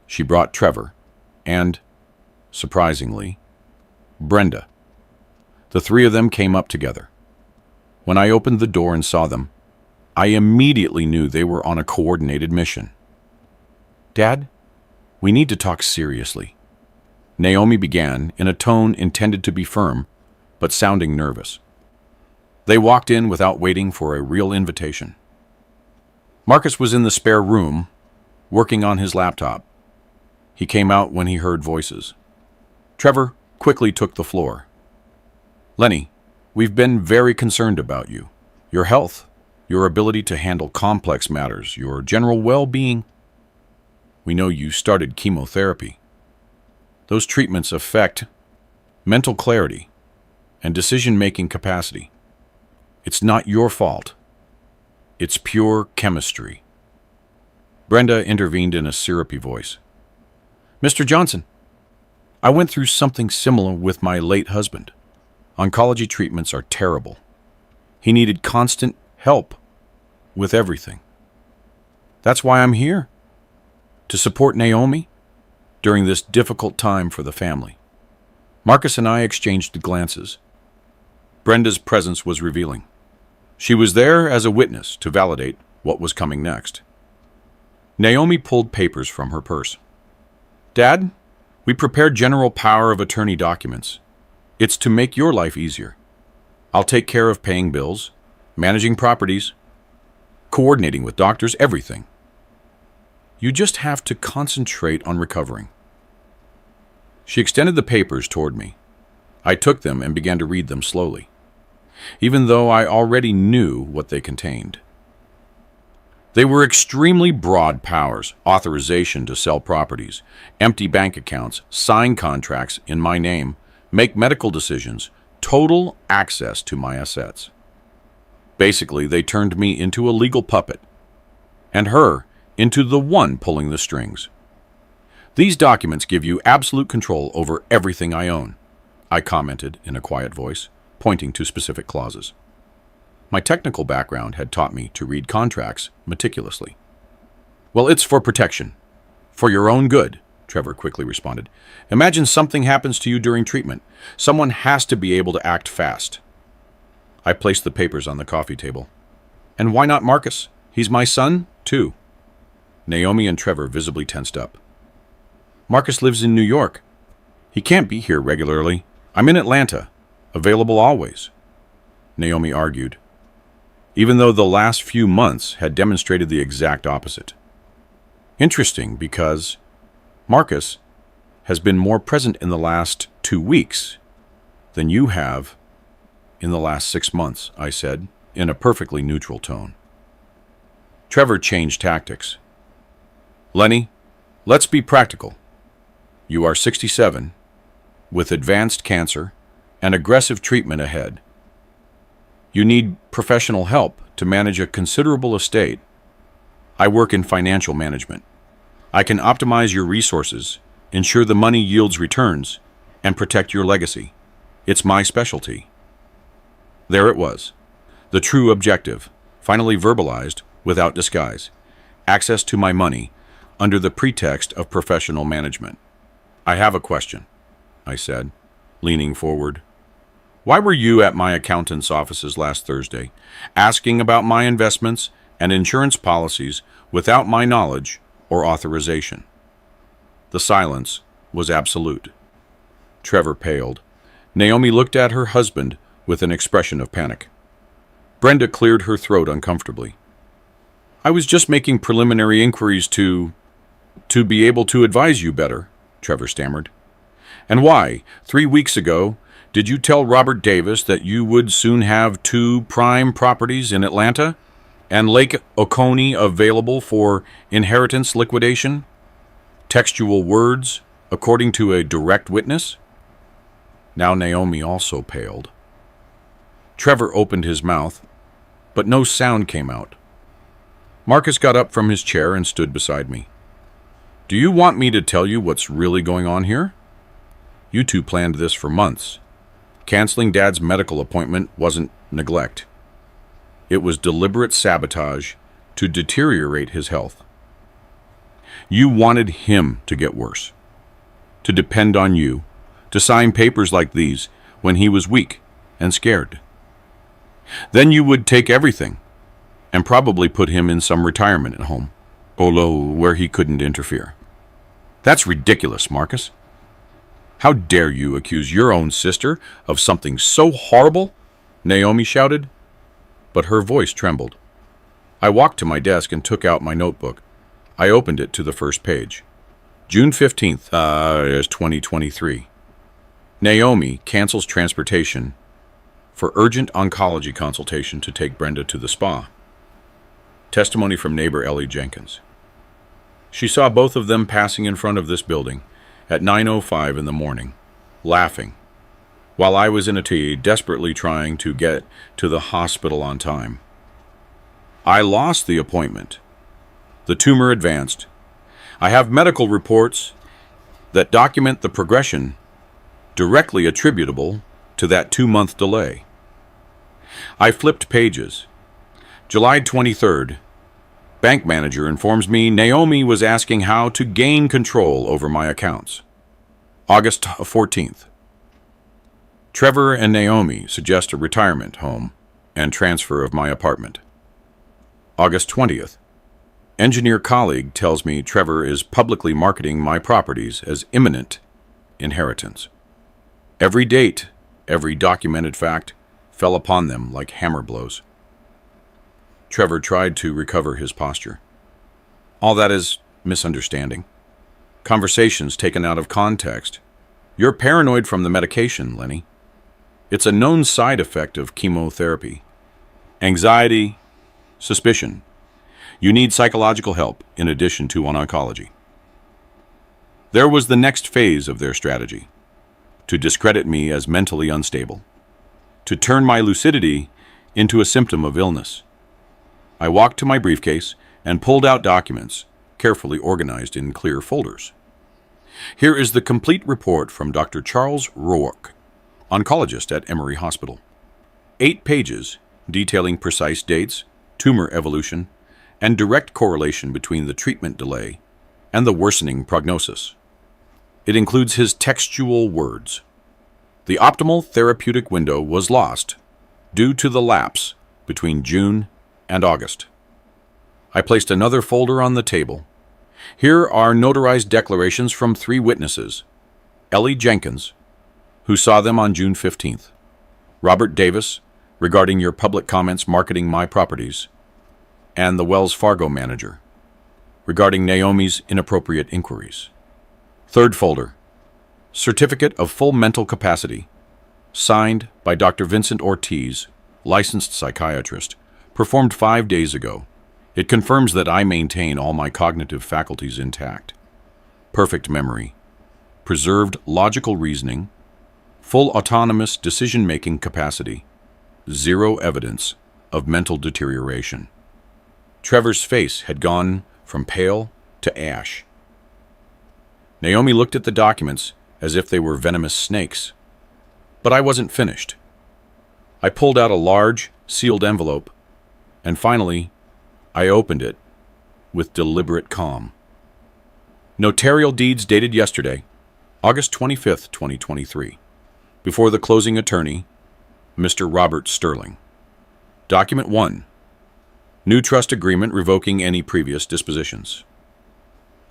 She brought Trevor and, surprisingly, Brenda. The three of them came up together. When I opened the door and saw them, I immediately knew they were on a coordinated mission. Dad, we need to talk seriously. Naomi began in a tone intended to be firm, but sounding nervous. They walked in without waiting for a real invitation. Marcus was in the spare room, working on his laptop. He came out when he heard voices. Trevor quickly took the floor. Lenny, we've been very concerned about you, your health, your ability to handle complex matters, your general well-being. We know you started chemotherapy. Those treatments affect mental clarity and decision-making capacity. It's not your fault. It's pure chemistry. Brenda intervened in a syrupy voice. Mr. Johnson, I went through something similar with my late husband. Oncology treatments are terrible. He needed constant help with everything. That's why I'm here, to support Naomi during this difficult time for the family. Marcus and I exchanged glances. Brenda's presence was revealing. She was there as a witness to validate what was coming next. Naomi pulled papers from her purse. Dad, we prepared general power of attorney documents. It's to make your life easier. I'll take care of paying bills, managing properties, coordinating with doctors, everything. You just have to concentrate on recovering. She extended the papers toward me. I took them and began to read them slowly, even though I already knew what they contained. They were extremely broad powers: authorization to sell properties, empty bank accounts, sign contracts in my name, make medical decisions, total access to my assets. Basically, they turned me into a legal puppet, and her into the one pulling the strings. These documents give you absolute control over everything I own, I commented in a quiet voice, pointing to specific clauses. My technical background had taught me to read contracts meticulously. Well, it's for protection. For your own good, Trevor quickly responded. Imagine something happens to you during treatment. Someone has to be able to act fast. I placed the papers on the coffee table. And why not Marcus? He's my son, too. Naomi and Trevor visibly tensed up. Marcus lives in New York. He can't be here regularly. I'm in Atlanta, available always, Naomi argued, even though the last few months had demonstrated the exact opposite. Interesting, because Marcus has been more present in the last 2 weeks than you have in the last 6 months, I said, in a perfectly neutral tone. Trevor changed tactics. Lenny, let's be practical. You are 67, with advanced cancer and aggressive treatment ahead. You need professional help to manage a considerable estate. I work in financial management. I can optimize your resources, ensure the money yields returns, and protect your legacy. It's my specialty. There it was, the true objective, finally verbalized without disguise. Access to my money under the pretext of professional management. I have a question, I said, leaning forward. Why were you at my accountant's offices last Thursday, asking about my investments and insurance policies without my knowledge or authorization? The silence was absolute. Trevor paled. Naomi looked at her husband with an expression of panic. Brenda cleared her throat uncomfortably. I was just making preliminary inquiries to be able to advise you better, Trevor stammered. And why, 3 weeks ago, did you tell Robert Davis that you would soon have 2 prime properties in Atlanta and Lake Oconee available for inheritance liquidation? Textual words, according to a direct witness? Now Naomi also paled. Trevor opened his mouth, but no sound came out. Marcus got up from his chair and stood beside me. Do you want me to tell you what's really going on here? You two planned this for months. Canceling Dad's medical appointment wasn't neglect. It was deliberate sabotage to deteriorate his health. You wanted him to get worse, to depend on you, to sign papers like these when he was weak and scared. Then you would take everything and probably put him in some retirement at home, where he couldn't interfere. That's ridiculous, Marcus. How dare you accuse your own sister of something so horrible? Naomi shouted, but her voice trembled. I walked to my desk and took out my notebook. I opened it to the first page. June 15th, 2023. Naomi cancels transportation for urgent oncology consultation to take Brenda to the spa. Testimony from neighbor Ellie Jenkins. She saw both of them passing in front of this building at 9:05 in the morning, laughing, while I was in a tea desperately trying to get to the hospital on time. I lost the appointment. The tumor advanced. I have medical reports that document the progression directly attributable to that 2-month delay. I flipped pages. July 23rd. Bank manager informs me Naomi was asking how to gain control over my accounts. August 14th. Trevor and Naomi suggest a retirement home and transfer of my apartment. August 20th. Engineer colleague tells me Trevor is publicly marketing my properties as imminent inheritance. Every date, every documented fact fell upon them like hammer blows. Trevor tried to recover his posture. All that is misunderstanding. Conversations taken out of context. You're paranoid from the medication, Lenny. It's a known side effect of chemotherapy. Anxiety, suspicion. You need psychological help in addition to oncology. There was the next phase of their strategy. To discredit me as mentally unstable. To turn my lucidity into a symptom of illness. I walked to my briefcase and pulled out documents, carefully organized in clear folders. Here is the complete report from Dr. Charles Rourke, oncologist at Emory Hospital. 8 pages detailing precise dates, tumor evolution, and direct correlation between the treatment delay and the worsening prognosis. It includes his textual words. The optimal therapeutic window was lost due to the lapse between June and August. I placed another folder on the table. Here are notarized declarations from 3 witnesses. Ellie Jenkins, who saw them on June 15th. Robert Davis, regarding your public comments marketing my properties. And the Wells Fargo manager, regarding Naomi's inappropriate inquiries. Third folder. Certificate of full mental capacity. Signed by Dr. Vincent Ortiz, licensed psychiatrist. Performed 5 days ago. It confirms that I maintain all my cognitive faculties intact. Perfect memory. preserved logical reasoning, full autonomous decision-making capacity, zero evidence of mental deterioration. Trevor's face had gone from pale to ash. Naomi looked at the documents as if they were venomous snakes. But I wasn't finished. I pulled out a large, sealed envelope, and finally, I opened it with deliberate calm. Notarial deeds dated yesterday, August 25th, 2023, before the closing attorney, Mr. Robert Sterling. Document 1. New trust agreement revoking any previous dispositions.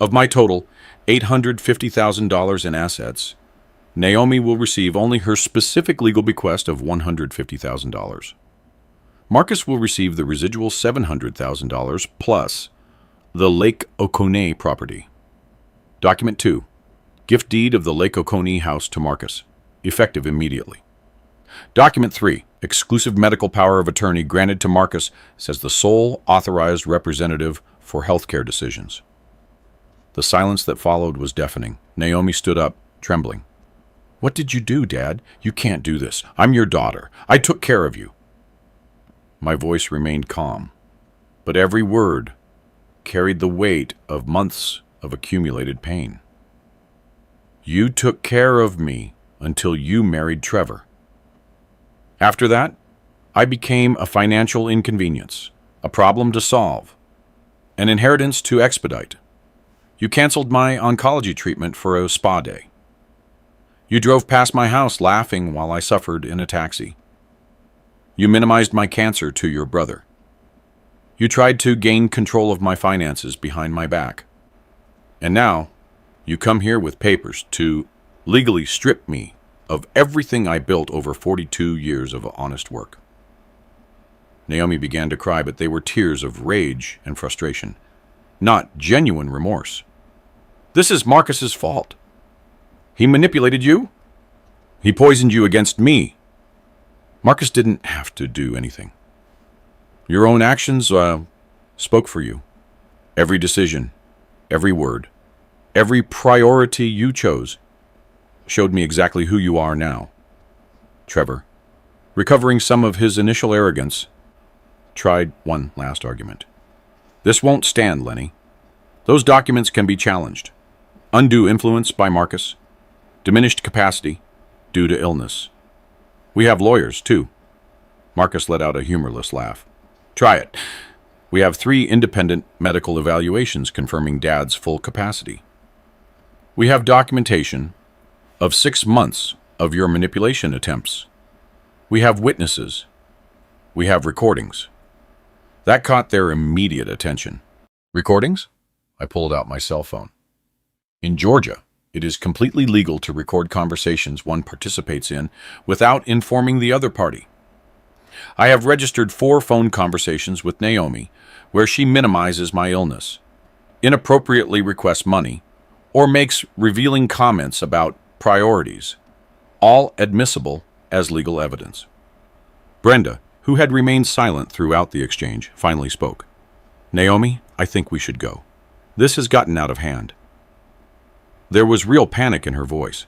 Of my total $850,000 in assets, Naomi will receive only her specific legal bequest of $150,000. Marcus will receive the residual $700,000 plus the Lake Oconee property. Document 2. Gift deed of the Lake Oconee house to Marcus, effective immediately. Document 3. Exclusive medical power of attorney granted to Marcus as the sole authorized representative for healthcare decisions. The silence that followed was deafening. Naomi stood up, trembling. "What did you do, Dad? You can't do this. I'm your daughter. I took care of you." My voice remained calm, but every word carried the weight of months of accumulated pain. "You took care of me until you married Trevor. After that, I became a financial inconvenience, a problem to solve, an inheritance to expedite. You canceled my oncology treatment for a spa day. You drove past my house laughing while I suffered in a taxi. You minimized my cancer to your brother. You tried to gain control of my finances behind my back. And now, you come here with papers to legally strip me of everything I built over 42 years of honest work." Naomi began to cry, but they were tears of rage and frustration, not genuine remorse. "This is Marcus's fault. He manipulated you. He poisoned you against me. Marcus didn't have to do anything. Your own actions spoke for you. Every decision, every word, every priority you chose showed me exactly who you are now." Trevor, recovering some of his initial arrogance, tried one last argument. "This won't stand, Lenny. Those documents can be challenged. Undue influence by Marcus, diminished capacity due to illness. We have lawyers, too." Marcus let out a humorless laugh. "Try it. We have 3 independent medical evaluations confirming Dad's full capacity. We have documentation of 6 months of your manipulation attempts. We have witnesses. We have recordings." That caught their immediate attention. "Recordings?" I pulled out my cell phone. "In Georgia, it is completely legal to record conversations one participates in without informing the other party. I have registered 4 phone conversations with Naomi where she minimizes my illness, inappropriately requests money, or makes revealing comments about priorities, all admissible as legal evidence." Brenda, who had remained silent throughout the exchange, finally spoke. "Naomi, I think we should go. This has gotten out of hand." There was real panic in her voice.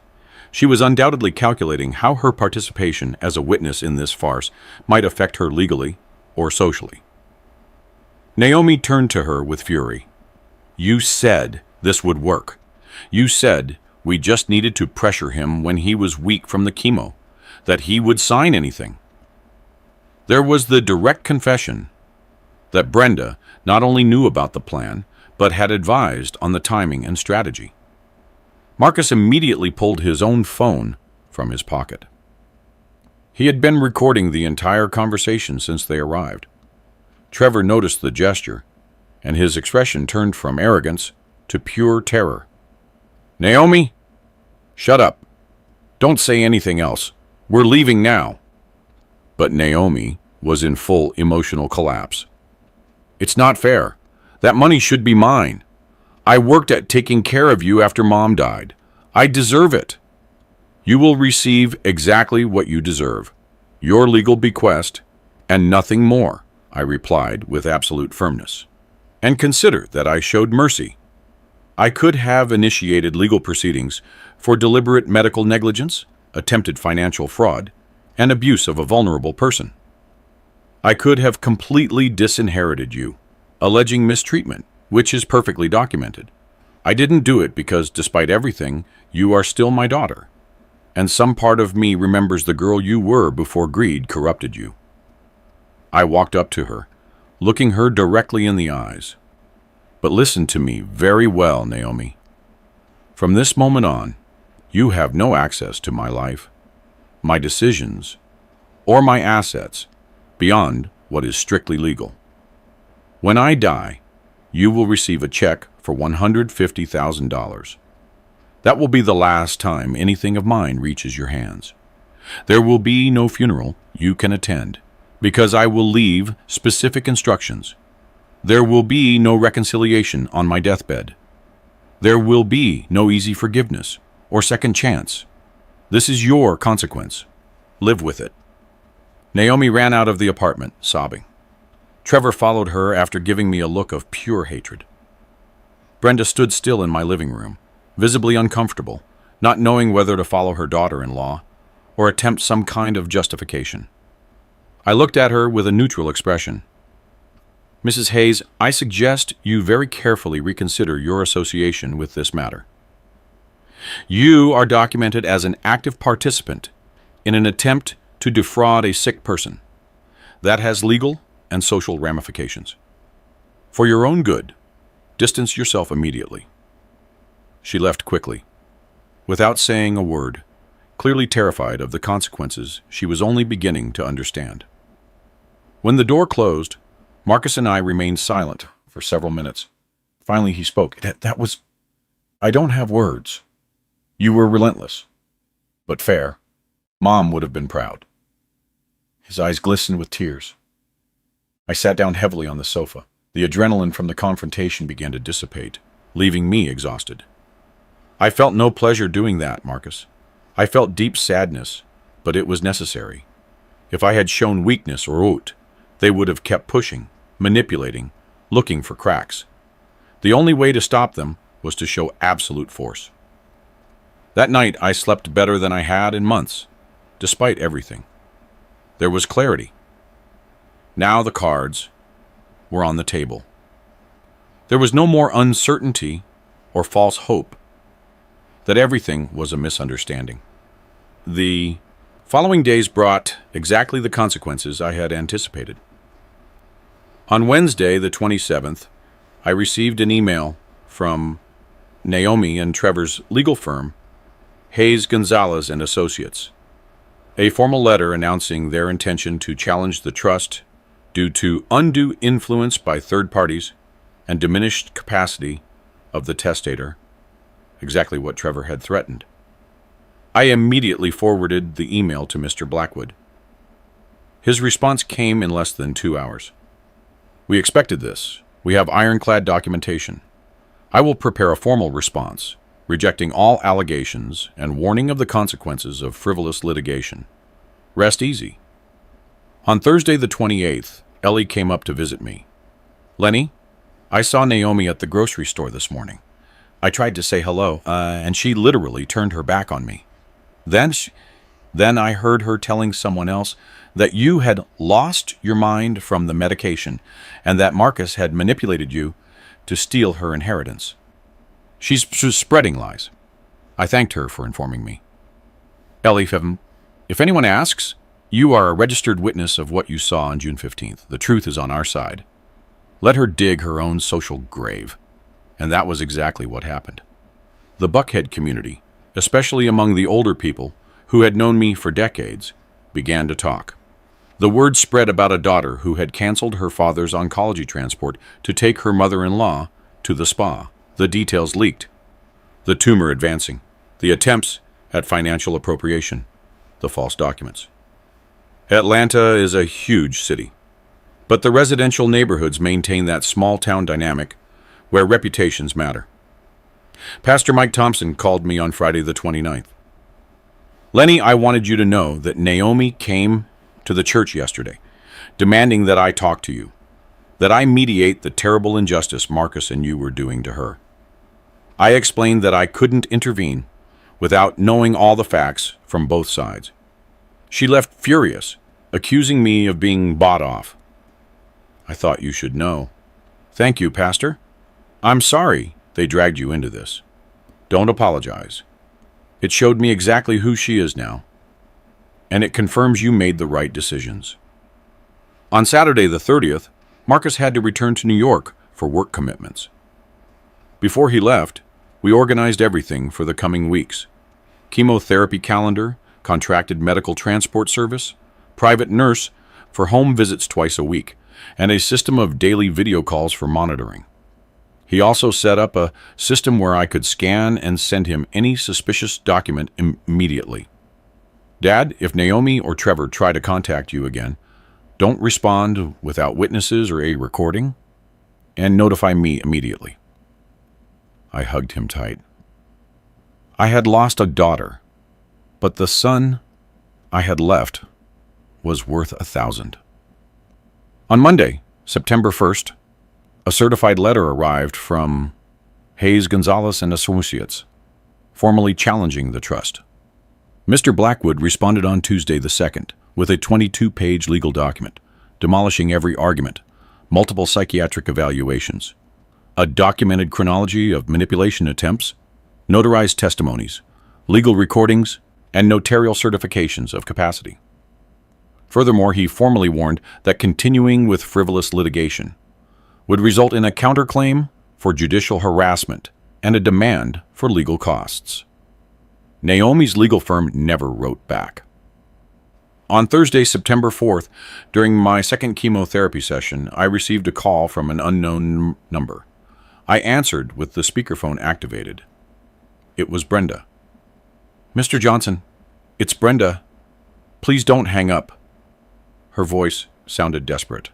She was undoubtedly calculating how her participation as a witness in this farce might affect her legally or socially. Naomi turned to her with fury. "You said this would work. You said we just needed to pressure him when he was weak from the chemo, that he would sign anything." There was the direct confession that Brenda not only knew about the plan, but had advised on the timing and strategy. Marcus immediately pulled his own phone from his pocket. He had been recording the entire conversation since they arrived. Trevor noticed the gesture, and his expression turned from arrogance to pure terror. "Naomi, shut up. Don't say anything else. We're leaving now." But Naomi was in full emotional collapse. "It's not fair. That money should be mine. I worked at taking care of you after Mom died. I deserve it." "You will receive exactly what you deserve, your legal bequest, and nothing more," I replied with absolute firmness. "And consider that I showed mercy. I could have initiated legal proceedings for deliberate medical negligence, attempted financial fraud, and abuse of a vulnerable person. I could have completely disinherited you, alleging mistreatment, which is perfectly documented. I didn't do it because, despite everything, you are still my daughter, and some part of me remembers the girl you were before greed corrupted you. I walked up to her, looking her directly in the eyes. But listen to me very well, Naomi. From this moment on, you have no access to my life, my decisions, or my assets beyond what is strictly legal. When I die, you will receive a check for $150,000. That will be the last time anything of mine reaches your hands. There will be no funeral you can attend, because I will leave specific instructions. There will be no reconciliation on my deathbed. There will be no easy forgiveness or second chance. This is your consequence. Live with it. Naomi ran out of the apartment, sobbing. Trevor followed her after giving me a look of pure hatred. Brenda stood still in my living room, visibly uncomfortable, not knowing whether to follow her daughter-in-law or attempt some kind of justification. I looked at her with a neutral expression. Mrs. Hayes, I suggest you very carefully reconsider your association with this matter. You are documented as an active participant in an attempt to defraud a sick person. That has legal and social ramifications. For your own good, distance yourself immediately. She left quickly, without saying a word, clearly terrified of the consequences she was only beginning to understand. When the door closed, Marcus and I remained silent for several minutes. Finally, he spoke. I don't have words. You were relentless, but fair. Mom would have been proud. His eyes glistened with tears. I sat down heavily on the sofa. The adrenaline from the confrontation began to dissipate, leaving me exhausted. I felt no pleasure doing that, Marcus. I felt deep sadness, but it was necessary. If I had shown weakness or out, they would have kept pushing, manipulating, looking for cracks. The only way to stop them was to show absolute force. That night, I slept better than I had in months, despite everything. There was clarity. Now the cards were on the table. There was no more uncertainty or false hope that everything was a misunderstanding. The following days brought exactly the consequences I had anticipated. On Wednesday, the 27th, I received an email from Naomi and Trevor's legal firm, Hayes Gonzalez and Associates, a formal letter announcing their intention to challenge the trust due to undue influence by third parties and diminished capacity of the testator, exactly what Trevor had threatened. I immediately forwarded the email to Mr. Blackwood. His response came in less than 2 hours. We expected this. We have ironclad documentation. I will prepare a formal response, rejecting all allegations and warning of the consequences of frivolous litigation. Rest easy. On Thursday the 28th, Ellie came up to visit me. Lenny, I saw Naomi at the grocery store this morning. I tried to say hello, and she literally turned her back on me. Then I heard her telling someone else that you had lost your mind from the medication and that Marcus had manipulated you to steal her inheritance. She's spreading lies. I thanked her for informing me. Ellie, if anyone asks, you are a registered witness of what you saw on June 15th. The truth is on our side. Let her dig her own social grave. And that was exactly what happened. The Buckhead community, especially among the older people who had known me for decades, began to talk. The word spread about a daughter who had canceled her father's oncology transport to take her mother-in-law to the spa. The details leaked. The tumor advancing. The attempts at financial appropriation. The false documents. Atlanta is a huge city, but the residential neighborhoods maintain that small-town dynamic where reputations matter. Pastor Mike Thompson called me on Friday the 29th. Lenny, I wanted you to know that Naomi came to the church yesterday, demanding that I talk to you, that I mediate the terrible injustice Marcus and you were doing to her. I explained that I couldn't intervene without knowing all the facts from both sides. She left furious, accusing me of being bought off. I thought you should know. Thank you, Pastor. I'm sorry they dragged you into this. Don't apologize. It showed me exactly who she is now, and it confirms you made the right decisions. On Saturday the 30th, Marcus had to return to New York for work commitments. Before he left, we organized everything for the coming weeks. Chemotherapy calendar, contracted medical transport service, private nurse for home visits twice a week, and a system of daily video calls for monitoring. He also set up a system where I could scan and send him any suspicious document immediately. Dad, if Naomi or Trevor try to contact you again, don't respond without witnesses or a recording, and notify me immediately. I hugged him tight. I had lost a daughter, but the son I had left was worth 1,000. On Monday, September 1st, a certified letter arrived from Hayes Gonzalez and Associates, formally challenging the trust. Mr. Blackwood responded on Tuesday the 2nd with a 22-page legal document, demolishing every argument, multiple psychiatric evaluations, a documented chronology of manipulation attempts, notarized testimonies, legal recordings, and notarial certifications of capacity. Furthermore, he formally warned that continuing with frivolous litigation would result in a counterclaim for judicial harassment and a demand for legal costs. Naomi's legal firm never wrote back. On Thursday, September 4th, during my second chemotherapy session, I received a call from an unknown number. I answered with the speakerphone activated. It was Brenda. Mr. Johnson, it's Brenda. Please don't hang up. Her voice sounded desperate.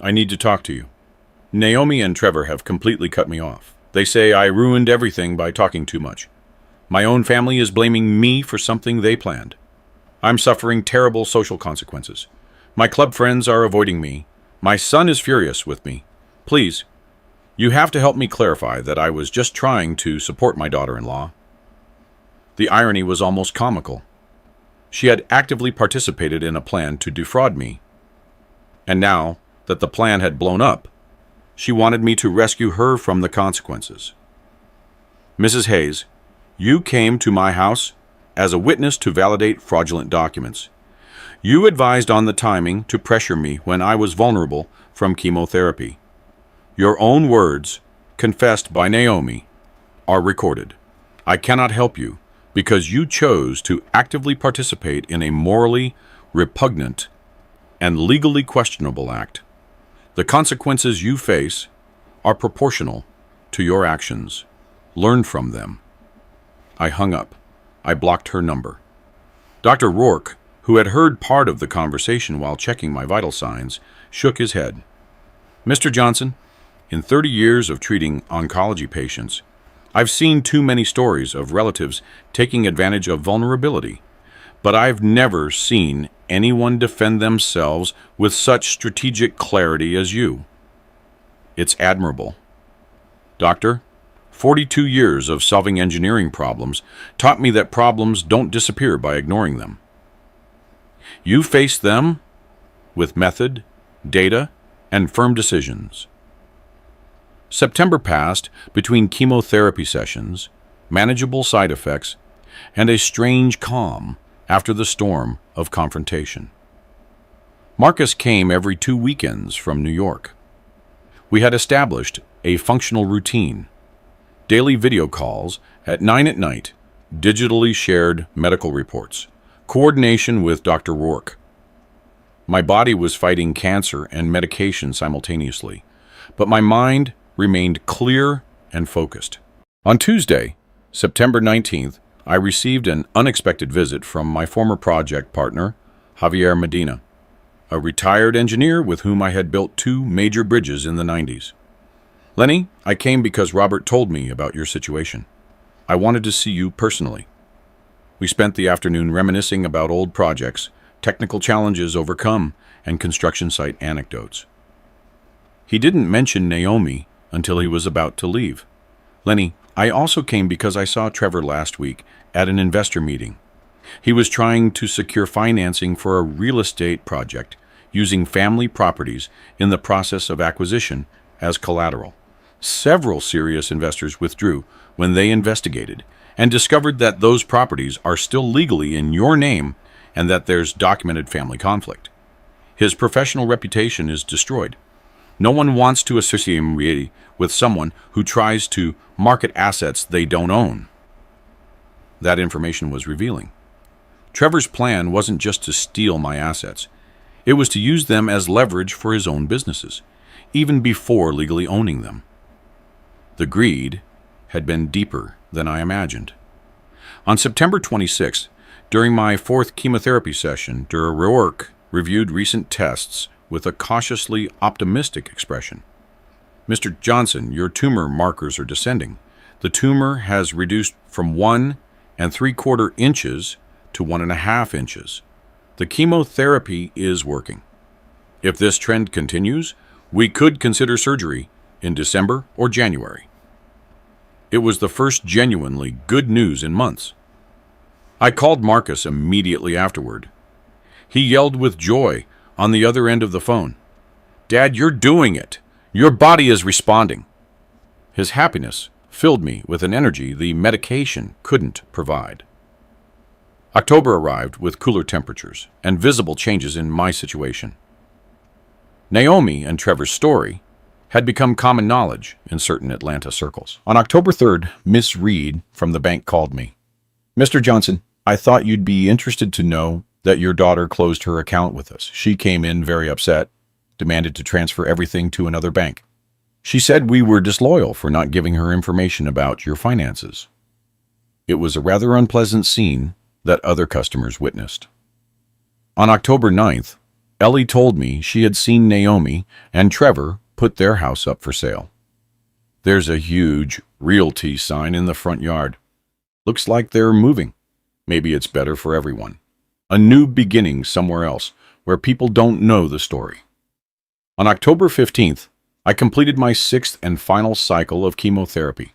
I need to talk to you. Naomi and Trevor have completely cut me off. They say I ruined everything by talking too much. My own family is blaming me for something they planned. I'm suffering terrible social consequences. My club friends are avoiding me. My son is furious with me. Please, you have to help me clarify that I was just trying to support my daughter-in-law. The irony was almost comical. She had actively participated in a plan to defraud me. And now that the plan had blown up, she wanted me to rescue her from the consequences. Mrs. Hayes, you came to my house as a witness to validate fraudulent documents. You advised on the timing to pressure me when I was vulnerable from chemotherapy. Your own words, confessed by Naomi, are recorded. I cannot help you because you chose to actively participate in a morally repugnant and legally questionable act. The consequences you face are proportional to your actions. Learn from them. I hung up. I blocked her number. Dr. Rourke, who had heard part of the conversation while checking my vital signs, shook his head. Mr. Johnson, in 30 years of treating oncology patients, I've seen too many stories of relatives taking advantage of vulnerability, but I've never seen anyone defend themselves with such strategic clarity as you. It's admirable. Doctor, 42 years of solving engineering problems taught me that problems don't disappear by ignoring them. You face them with method, data, and firm decisions. September passed between chemotherapy sessions, manageable side effects, and a strange calm after the storm of confrontation. Marcus came every 2 weekends from New York. We had established a functional routine, daily video calls at 9 at night, digitally shared medical reports, coordination with Dr. Rourke. My body was fighting cancer and medication simultaneously, but my mind remained clear and focused. On Tuesday, September 19th, I received an unexpected visit from my former project partner, Javier Medina, a retired engineer with whom I had built 2 major bridges in the 90s. Lenny, I came because Robert told me about your situation. I wanted to see you personally. We spent the afternoon reminiscing about old projects, technical challenges overcome, and construction site anecdotes. He didn't mention Naomi until he was about to leave. Lenny, I also came because I saw Trevor last week at an investor meeting. He was trying to secure financing for a real estate project using family properties in the process of acquisition as collateral. Several serious investors withdrew when they investigated and discovered that those properties are still legally in your name and that there's documented family conflict. His professional reputation is destroyed. No one wants to associate him with someone who tries to market assets they don't own. That information was revealing. Trevor's plan wasn't just to steal my assets. It was to use them as leverage for his own businesses, even before legally owning them. The greed had been deeper than I imagined. On September 26th, during my fourth chemotherapy session, Dr. Rourke reviewed recent tests with a cautiously optimistic expression. "Mr. Johnson, your tumor markers are descending. The tumor has reduced from 1 3/4 inches to 1.5 inches. The chemotherapy is working. If this trend continues, we could consider surgery in December or January." It was the first genuinely good news in months. I called Marcus immediately afterward. He yelled with joy on the other end of the phone. "Dad, you're doing it. Your body is responding." His happiness filled me with an energy the medication couldn't provide. October arrived with cooler temperatures and visible changes in my situation. Naomi and Trevor's story had become common knowledge in certain Atlanta circles. On October 3rd, Miss Reed from the bank called me. "Mr. Johnson, I thought you'd be interested to know that your daughter closed her account with us. She came in very upset, demanded to transfer everything to another bank. She said we were disloyal for not giving her information about your finances." It was a rather unpleasant scene that other customers witnessed. On October 9th, Ellie told me she had seen Naomi and Trevor put their house up for sale. "There's a huge realty sign in the front yard. Looks like they're moving. Maybe it's better for everyone. A new beginning somewhere else, where people don't know the story." On October 15th, I completed my 6th and final cycle of chemotherapy.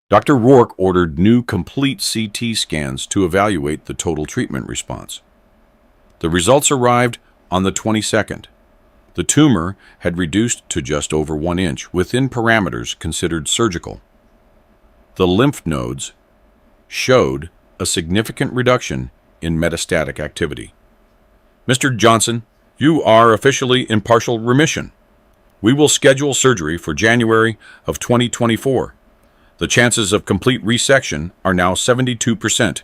Dr. Rourke ordered new complete CT scans to evaluate the total treatment response. The results arrived on the 22nd. The tumor had reduced to just over 1 inch, within parameters considered surgical. The lymph nodes showed a significant reduction in metastatic activity. "Mr. Johnson, you are officially in partial remission. We will schedule surgery for January of 2024. The chances of complete resection are now 72%.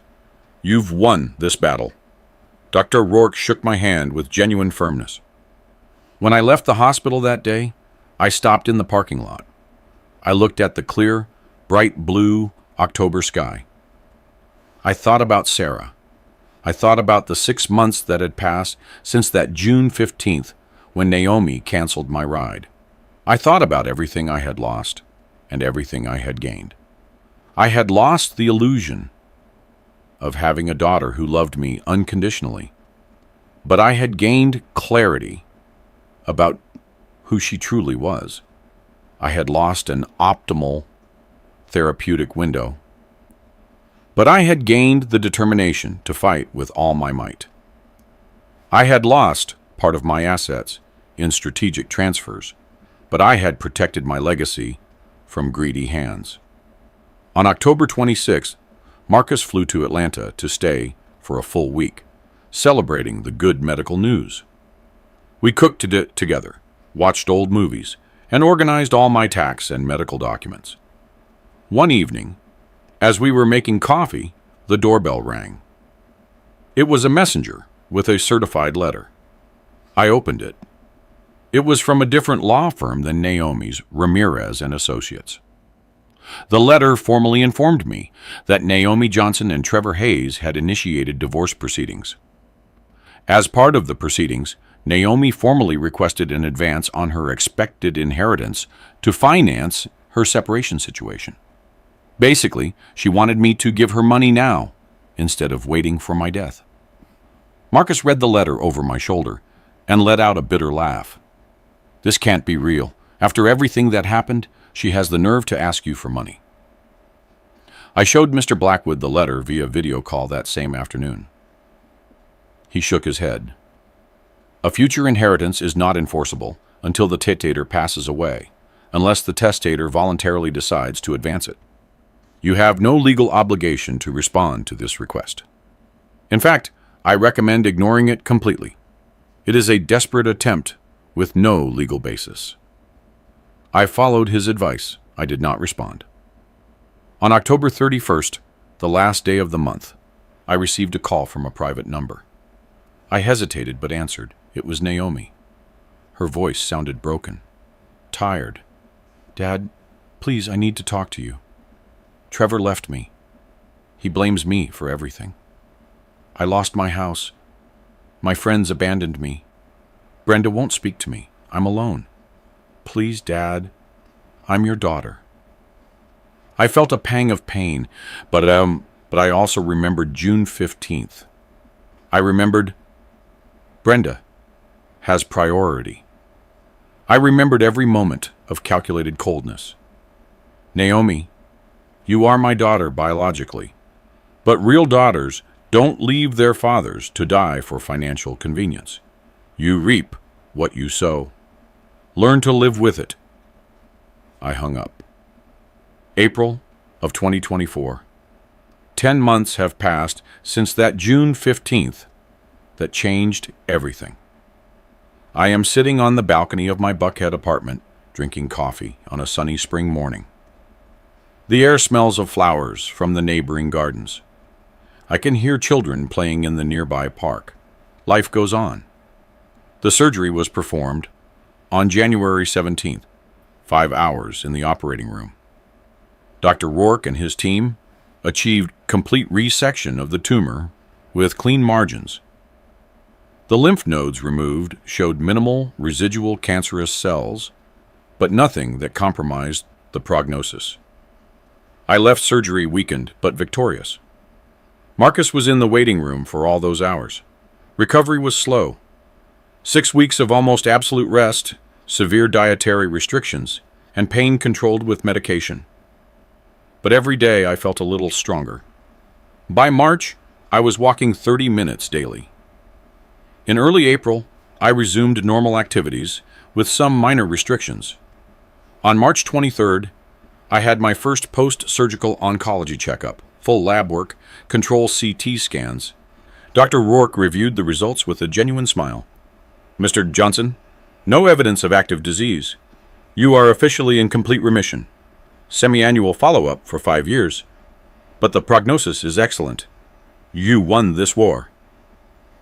You've won this battle." Dr. Rourke shook my hand with genuine firmness. When I left the hospital that day, I stopped in the parking lot. I looked at the clear, bright blue October sky. I thought about Sarah. I thought about the 6 months that had passed since that June 15th when Naomi canceled my ride. I thought about everything I had lost and everything I had gained. I had lost the illusion of having a daughter who loved me unconditionally, but I had gained clarity about who she truly was. I had lost an optimal therapeutic window, but I had gained the determination to fight with all my might. I had lost part of my assets in strategic transfers, but I had protected my legacy from greedy hands. On October 26th, Marcus flew to Atlanta to stay for a full week, celebrating the good medical news. We cooked together, watched old movies, and organized all my tax and medical documents. One evening, as we were making coffee, the doorbell rang. It was a messenger with a certified letter. I opened it. It was from a different law firm than Naomi's, Ramirez and Associates. The letter formally informed me that Naomi Johnson and Trevor Hayes had initiated divorce proceedings. As part of the proceedings, Naomi formally requested an advance on her expected inheritance to finance her separation situation. Basically, she wanted me to give her money now, instead of waiting for my death. Marcus read the letter over my shoulder and let out a bitter laugh. "This can't be real. After everything that happened, she has the nerve to ask you for money." I showed Mr. Blackwood the letter via video call that same afternoon. He shook his head. A future inheritance is not enforceable until the testator passes away, unless the testator voluntarily decides to advance it. You have no legal obligation to respond to this request. In fact, I recommend ignoring it completely. It is a desperate attempt with no legal basis. I followed his advice. I did not respond. On October 31st, the last day of the month, I received a call from a private number. I hesitated but answered. It was Naomi. Her voice sounded broken, tired. "Dad, please, I need to talk to you. Trevor left me. He blames me for everything. I lost my house. My friends abandoned me. Brenda won't speak to me. I'm alone. Please, Dad, I'm your daughter." I felt a pang of pain, but I also remembered June 15th. I remembered Brenda has priority. I remembered every moment of calculated coldness. "Naomi, you are my daughter biologically, but real daughters don't leave their fathers to die for financial convenience. You reap what you sow. Learn to live with it." I hung up. April of 2024. 10 months have passed since that June 15th that changed everything. I am sitting on the balcony of my Buckhead apartment, drinking coffee on a sunny spring morning. The air smells of flowers from the neighboring gardens. I can hear children playing in the nearby park. Life goes on. The surgery was performed on January 17th, 5 hours in the operating room. Dr. Rourke and his team achieved complete resection of the tumor with clean margins. The lymph nodes removed showed minimal residual cancerous cells, but nothing that compromised the prognosis. I left surgery weakened but victorious. Marcus was in the waiting room for all those hours. Recovery was slow. 6 weeks of almost absolute rest, severe dietary restrictions, and pain controlled with medication. But every day I felt a little stronger. By March, I was walking 30 minutes daily. In early April, I resumed normal activities with some minor restrictions. On March 23rd, I had my first post-surgical oncology checkup, full lab work, control CT scans. Dr. Rourke reviewed the results with a genuine smile. "Mr. Johnson, no evidence of active disease. You are officially in complete remission. Semi-annual follow-up for 5 years. But the prognosis is excellent. You won this war."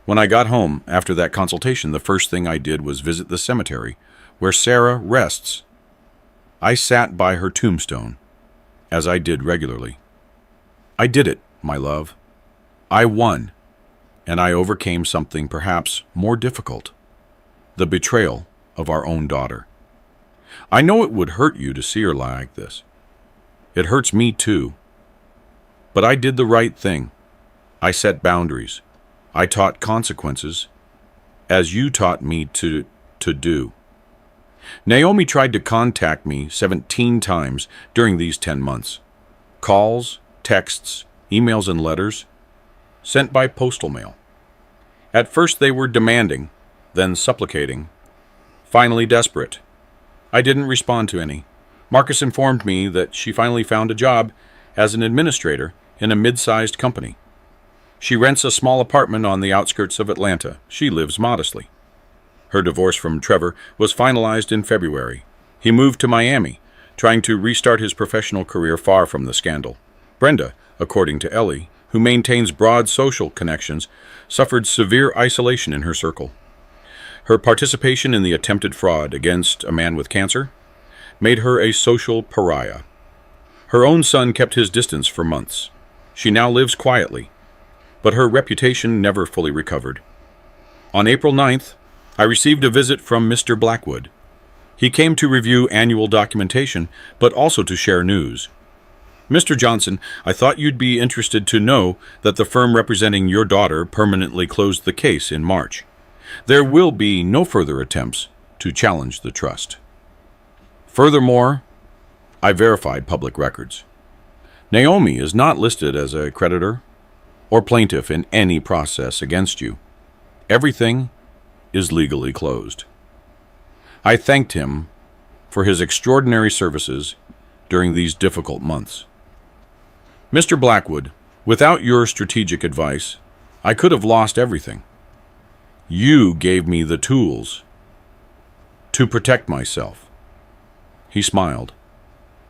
When I got home after that consultation, the first thing I did was visit the cemetery where Sarah rests. I sat by her tombstone, as I did regularly. I did it, my love. I won, and I overcame something perhaps more difficult, the betrayal of our own daughter. I know it would hurt you to see her like this. It hurts me too. But I did the right thing. I set boundaries. I taught consequences, as you taught me to do. Naomi tried to contact me 17 times during these 10 months. Calls, texts, emails, and letters sent by postal mail. At first they were demanding, then supplicating, finally desperate. I didn't respond to any. Marcus informed me that she finally found a job as an administrator in a mid-sized company. She rents a small apartment on the outskirts of Atlanta. She lives modestly. Her divorce from Trevor was finalized in February. He moved to Miami, trying to restart his professional career far from the scandal. Brenda, according to Ellie, who maintains broad social connections, suffered severe isolation in her circle. Her participation in the attempted fraud against a man with cancer made her a social pariah. Her own son kept his distance for months. She now lives quietly, but her reputation never fully recovered. On April 9th, I received a visit from Mr. Blackwood. He came to review annual documentation, but also to share news. "Mr. Johnson, I thought you'd be interested to know that the firm representing your daughter permanently closed the case in March. There will be no further attempts to challenge the trust. Furthermore, I verified public records. Naomi is not listed as a creditor or plaintiff in any process against you. Everything is legally closed. I thanked him for his extraordinary services during these difficult months. Mr. Blackwood, without your strategic advice, I could have lost everything. You gave me the tools to protect myself. He smiled.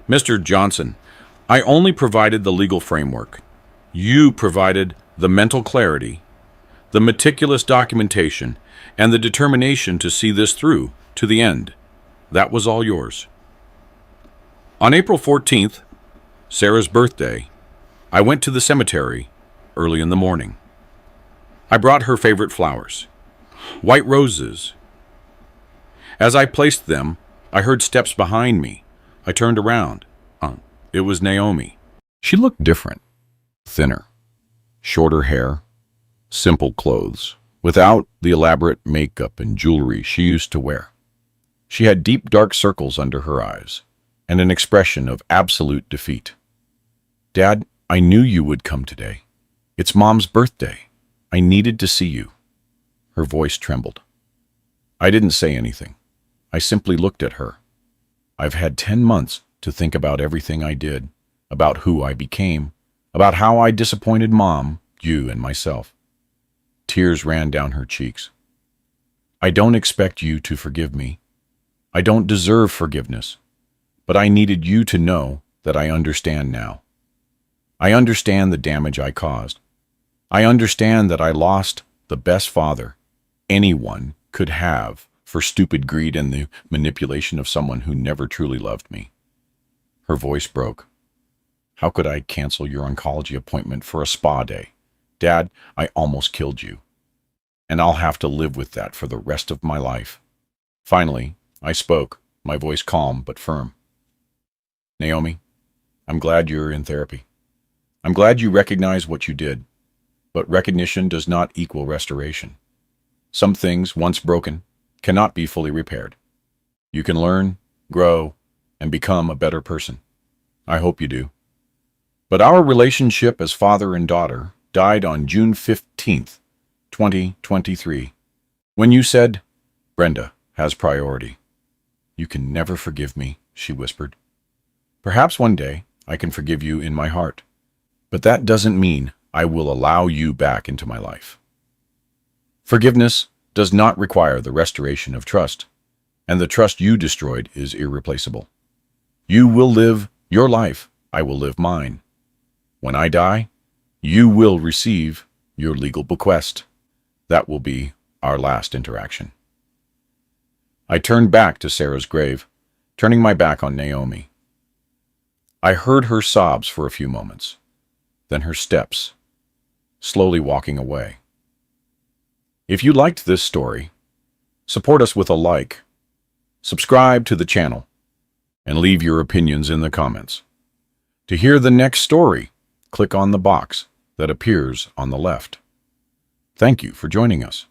Mr. Johnson, I only provided the legal framework. You provided the mental clarity, the meticulous documentation, and the determination to see this through to the end. That was all yours. On April 14th, Sarah's birthday, I went to the cemetery early in the morning. I brought her favorite flowers, white roses. As I placed them, I heard steps behind me. I turned around. It was Naomi. She looked different, thinner, shorter hair, simple clothes, without the elaborate makeup and jewelry she used to wear. She had deep dark circles under her eyes and an expression of absolute defeat. Dad, I knew you would come today. It's Mom's birthday. I needed to see you. Her voice trembled. I didn't say anything. I simply looked at her. I've had 10 months to think about everything I did, about who I became, about how I disappointed Mom, you, and myself. Tears ran down her cheeks. I don't expect you to forgive me. I don't deserve forgiveness, but I needed you to know that I understand now. I understand the damage I caused. I understand that I lost the best father anyone could have for stupid greed and the manipulation of someone who never truly loved me. Her voice broke. How could I cancel your oncology appointment for a spa day? Dad, I almost killed you. And I'll have to live with that for the rest of my life. Finally, I spoke, my voice calm but firm. Naomi, I'm glad you're in therapy. I'm glad you recognize what you did, but recognition does not equal restoration. Some things, once broken, cannot be fully repaired. You can learn, grow, and become a better person. I hope you do. But our relationship as father and daughter died on June 15th, 2023, when you said, Brenda has priority. You can never forgive me, she whispered. Perhaps one day I can forgive you in my heart, but that doesn't mean I will allow you back into my life. Forgiveness does not require the restoration of trust, and the trust you destroyed is irreplaceable. You will live your life, I will live mine. When I die, you will receive your legal bequest. That will be our last interaction. I turned back to Sarah's grave, turning my back on Naomi. I heard her sobs for a few moments, then her steps, slowly walking away. If you liked this story, support us with a like, subscribe to the channel, and leave your opinions in the comments. To hear the next story, click on the box that appears on the left. Thank you for joining us.